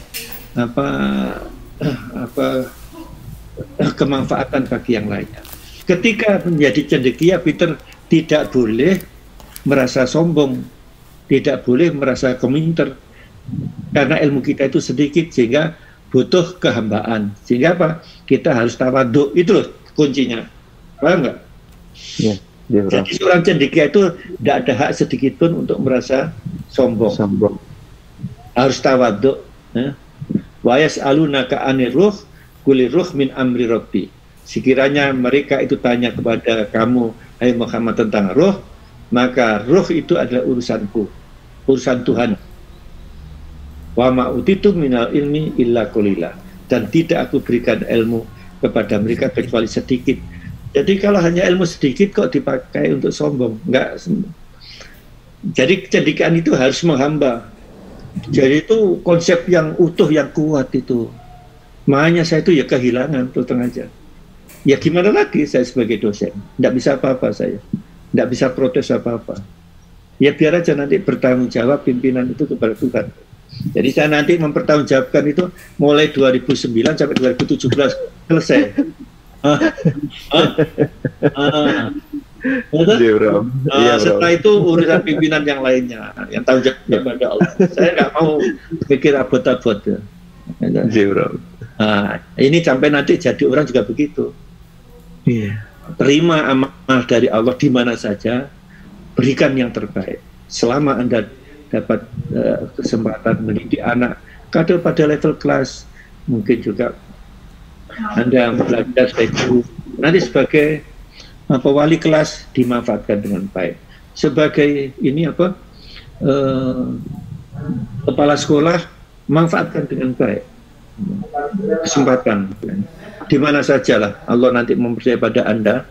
kemanfaatan bagi yang lainnya. Ketika menjadi cendekia, Peter tidak boleh merasa sombong, tidak boleh merasa keminter, karena ilmu kita itu sedikit sehingga butuh kehambaan. Sehingga apa? Kita harus tawadhu, itu loh kuncinya. Paham nggak? Ya. Jadi seorang cendekia itu tidak ada hak sedikit pun untuk merasa sombong. Harus tawadhu. Wa yas'alunaka 'anir ruh qul ruh min amri rabbi. Sekiranya mereka itu tanya kepada kamu, hai Muhammad, tentang ruh, maka ruh itu adalah urusanku, urusan Tuhan. Wa ma utitu minal ilmi illa qalila, dan tidak aku berikan ilmu kepada mereka kecuali sedikit. Jadi kalau hanya ilmu sedikit kok dipakai untuk sombong? Enggak. Jadi kecendekiaan itu harus menghamba. Jadi itu konsep yang utuh, yang kuat itu. Makanya saya itu ya kehilangan terus terang aja. Ya gimana lagi saya sebagai dosen? Tidak bisa apa-apa saya. Tidak bisa protes apa-apa. Ya biar aja nanti bertanggung jawab pimpinan itu kepada Tuhan. Jadi saya nanti mempertanggungjawabkan itu mulai 2009 sampai 2017 selesai. Setelah itu urusan pimpinan yang lainnya, yang tanggung jawab kepada Allah. Saya nggak mau pikir abot-abot. Ini sampai nanti jadi orang juga begitu. Terima amal dari Allah di mana saja, berikan yang terbaik. Selama Anda dapat kesempatan mendidik anak, kadang pada level kelas, mungkin juga Anda belajar sebagai guru, nanti sebagai wali kelas dimanfaatkan dengan baik. Sebagai ini kepala sekolah, manfaatkan dengan baik. Kesempatan di mana sajalah Allah nanti mempercayai pada Anda,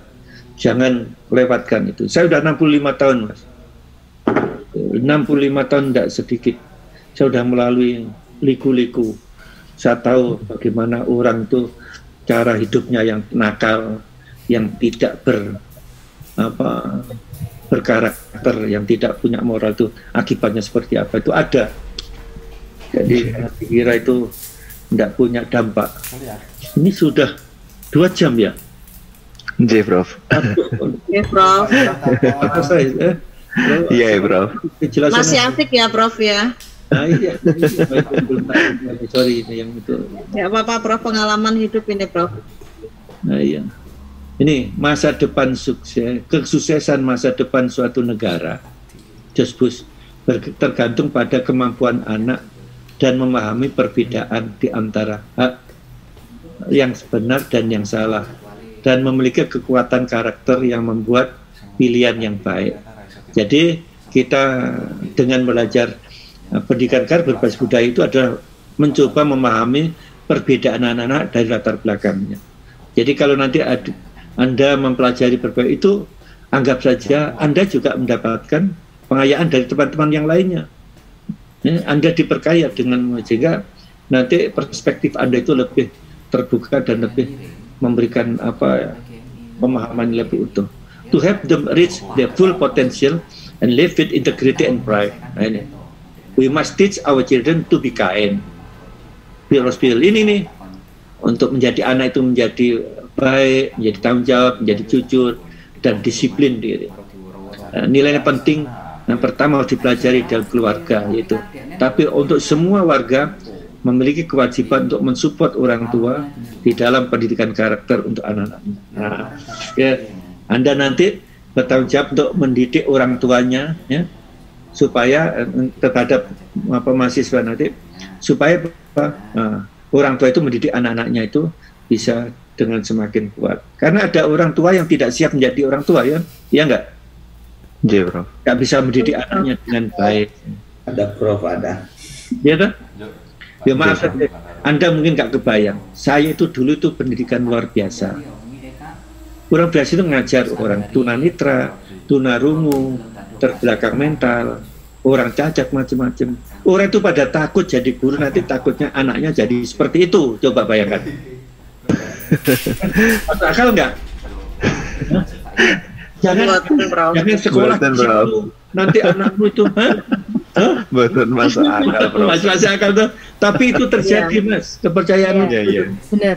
jangan lewatkan itu. Saya sudah 65 tahun, Mas. 65 tahun tidak sedikit. Saya sudah melalui liku-liku. Saya tahu bagaimana orang itu cara hidupnya yang nakal, yang tidak berkarakter, yang tidak punya moral itu akibatnya seperti apa, itu ada. Jadi dikira itu tidak punya dampak. Ini sudah 2 jam ya? Iya, Prof. Iya, Prof. Iya, Prof. Masih asik ya, Prof ya? Nah, iya. Sorry, ini yang itu. Ya apa-apa, Prof, pengalaman hidup ini, Prof. Nah, iya. Ini masa depan sukses, kesuksesan masa depan suatu negara, Josbus, tergantung pada kemampuan anak dan memahami perbedaan di antara hak yang benar dan yang salah, dan memiliki kekuatan karakter yang membuat pilihan yang baik. Jadi kita dengan belajar pendidikan karakter berbasis budaya itu adalah mencoba memahami perbedaan anak-anak dari latar belakangnya. Jadi kalau nanti Anda mempelajari berbagai itu, anggap saja Anda juga mendapatkan pengayaan dari teman-teman yang lainnya. Anda diperkaya dengan, sehingga nanti perspektif Anda itu lebih terbuka dan lebih memberikan pemahaman lebih utuh. To have them reach their full potential and live with integrity and pride. Nah, ini. We must teach our children to be kind. Bill ini nih, untuk menjadi anak itu menjadi baik, menjadi tanggung jawab, menjadi jujur, dan disiplin diri. Nilai penting yang pertama harus dipelajari dalam keluarga, yaitu. Tapi untuk semua warga memiliki kewajiban untuk mensupport orang tua di dalam pendidikan karakter untuk anak-anaknya. Nah, ya, Anda nanti bertanggung jawab untuk mendidik orang tuanya, ya, supaya terhadap mahasiswa nanti, supaya orang tua itu mendidik anak-anaknya itu bisa dengan semakin kuat. Karena ada orang tua yang tidak siap menjadi orang tua, ya, ya enggak? Iya, Bro. Nggak bisa mendidik anaknya dengan baik. Ada, Prof, ada. Ya, kan? Ya maaf, Anda mungkin nggak kebayang. Saya itu dulu itu pendidikan luar biasa. Orang biasa itu ngajar orang tunanetra, tunarungu, terbelakang mental, orang cacat, macam-macam. Orang itu pada takut jadi guru, nanti takutnya anaknya jadi seperti itu. Coba bayangkan. Masuk akal nggak? Jangan sekolah gitu. Nanti anakmu itu betul, masuk akal, Bro. Masuk akal tuh. Tapi itu terjadi, Mas, kepercayaan itu. Benar.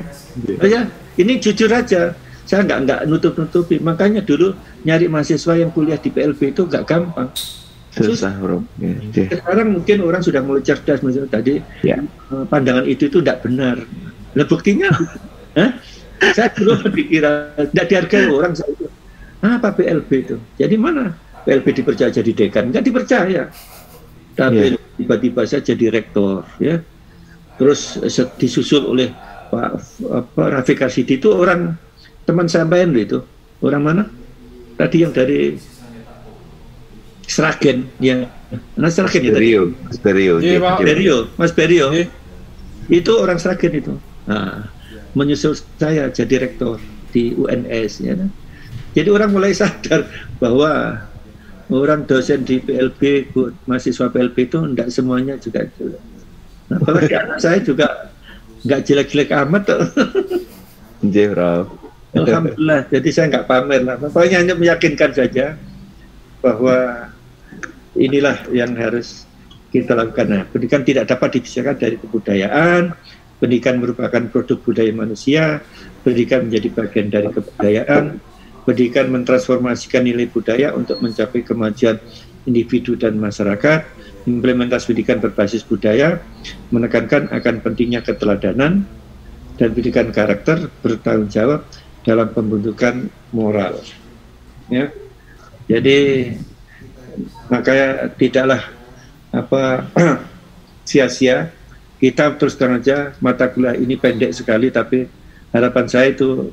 Ya, ini jujur aja. Saya nggak nutup-nutupi. Makanya dulu nyari mahasiswa yang kuliah di PLB itu nggak gampang. Susah, Bro. Sekarang mungkin orang sudah mulai cerdas, misalnya tadi pandangan itu tidak benar. Nah, buktinya, saya dulu dikira tidak dihargai orang. Saya itu, apa PLB itu? Jadi mana PLB dipercaya jadi dekan? Nggak dipercaya. Tapi tiba-tiba saya jadi rektor, ya. Terus disusul oleh Pak Rafiq Arsidi, itu orang teman sampean itu. Orang mana? Tadi yang dari Sragen, ya. Nah, Sragen ya tadi. Mas Berio. Itu orang Sragen itu. Nah, menyusul saya jadi rektor di UNS, ya. Jadi orang mulai sadar bahwa orang dosen di PLB, mahasiswa PLB itu tidak semuanya juga jelek. Nah, apalagi anak saya juga nggak jelek-jelek amat. Alhamdulillah. Jadi saya nggak pamer lah. Pokoknya hanya meyakinkan saja bahwa inilah yang harus kita lakukan. Nah, pendidikan tidak dapat dipisahkan dari kebudayaan. Pendidikan merupakan produk budaya manusia. Pendidikan menjadi bagian dari kebudayaan. Pendidikan mentransformasikan nilai budaya untuk mencapai kemajuan individu dan masyarakat. Implementasi pendidikan berbasis budaya menekankan akan pentingnya keteladanan dan pendidikan karakter bertanggung jawab dalam pembentukan moral. Ya, jadi makanya tidaklah sia-sia kita terus terang aja. Mata kuliah ini pendek sekali, tapi harapan saya itu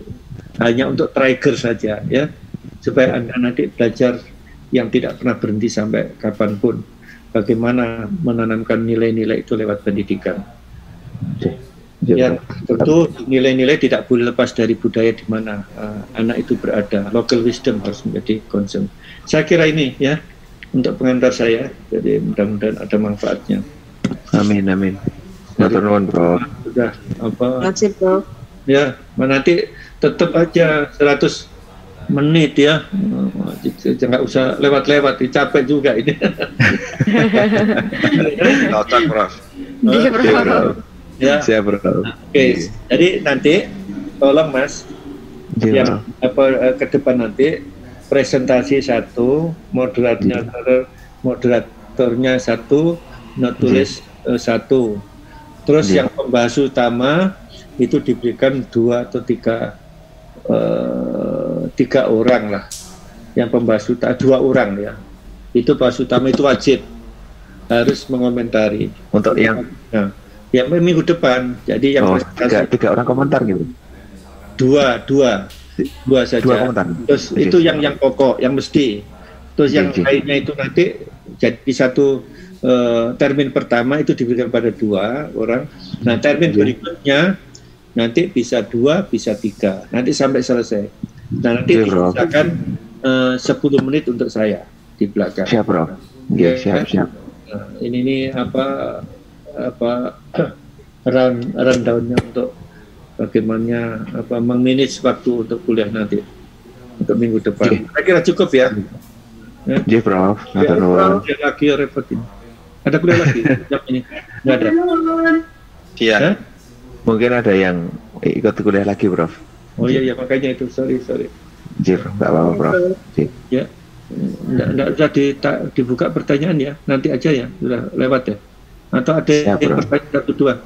hanya untuk trigger saja, ya, supaya Anda nanti belajar yang tidak pernah berhenti sampai kapanpun, bagaimana menanamkan nilai-nilai itu lewat pendidikan. Ya, tentu nilai-nilai tidak boleh lepas dari budaya di mana anak itu berada. Local wisdom harus menjadi concern. Saya kira ini, ya, untuk pengantar saya, jadi mudah-mudahan ada manfaatnya. Amin, amin. Matur nuwun, Bro. Sudah Terima kasih, Bro. Ya, nanti tetap aja 100 menit ya. Jangan usah lewat-lewat, capek juga ini. Cocok, Prof. Iya, Prof. Ya. Siap, Prof. Oke, jadi nanti tolong Mas, yang ke depan nanti presentasi satu, moderatornya satu, tulis satu. Terus yang pembahas utama itu diberikan 2 atau 3 orang lah. Yang pembahas utama 2 orang ya. Itu pembahas utama itu wajib harus mengomentari. Untuk yang minggu depan. Jadi yang tiga orang komentar gitu. Dua saja. 2 komentar. Terus itu yang pokok, yang mesti. Terus yang lainnya itu nanti jadi satu termin pertama itu diberikan pada 2 orang. Nah, termin berikutnya nanti bisa 2, bisa 3. Nanti sampai selesai. Nah, nanti disisakan 10 menit untuk saya di belakang. Siap, Bro. Iya, siap. Nah, ini apa rundown-nya untuk bagaimana memanage waktu untuk kuliah nanti untuk minggu depan. Saya kira cukup ya. Iya, Prof. Ada lagi repot ini. Ada kuliah lagi jam ini? Nggak ada. Iya. Mungkin ada yang ikut kuliah lagi, Prof. Oh iya, makanya itu. Sorry. Jir, nggak apa-apa, Prof. Ya. Nggak usah dibuka pertanyaan ya. Nanti aja ya. Sudah lewat ya. Atau ada yang pertanyaan 1-2?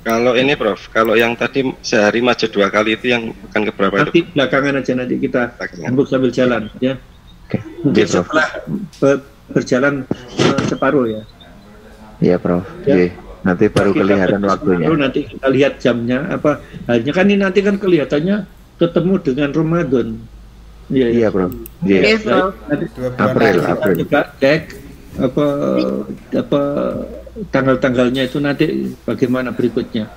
Kalau ini, Prof, kalau yang tadi sehari maju 2 kali itu yang bukan keberapa nanti itu? Belakangan aja, nanti kita sambil jalan ya. Mungkin setelah berjalan separuh ya. Iya, Prof. Ya. Nanti baru kelihatan waktunya. Baru nanti kita lihat jamnya harinya kan ini nanti kan kelihatannya ketemu dengan Ramadan. Iya, Prof. Iya, Prof. April. Kita cek tanggal-tanggalnya itu nanti bagaimana berikutnya.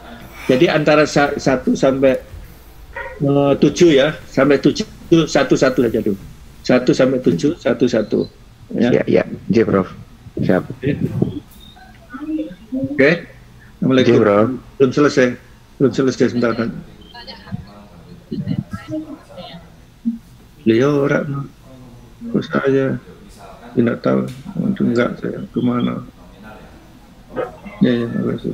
Jadi antara 1 sampai 7 ya, sampai 7 1 saja dulu. 1 sampai 7 1. Ya. Iya, Prof. Siap. Oke. Assalamualaikum. Belum selesai sebentar kan. Beliau orang terus saya tidak tahu, enggak saya kemana. Ya, terima kasih.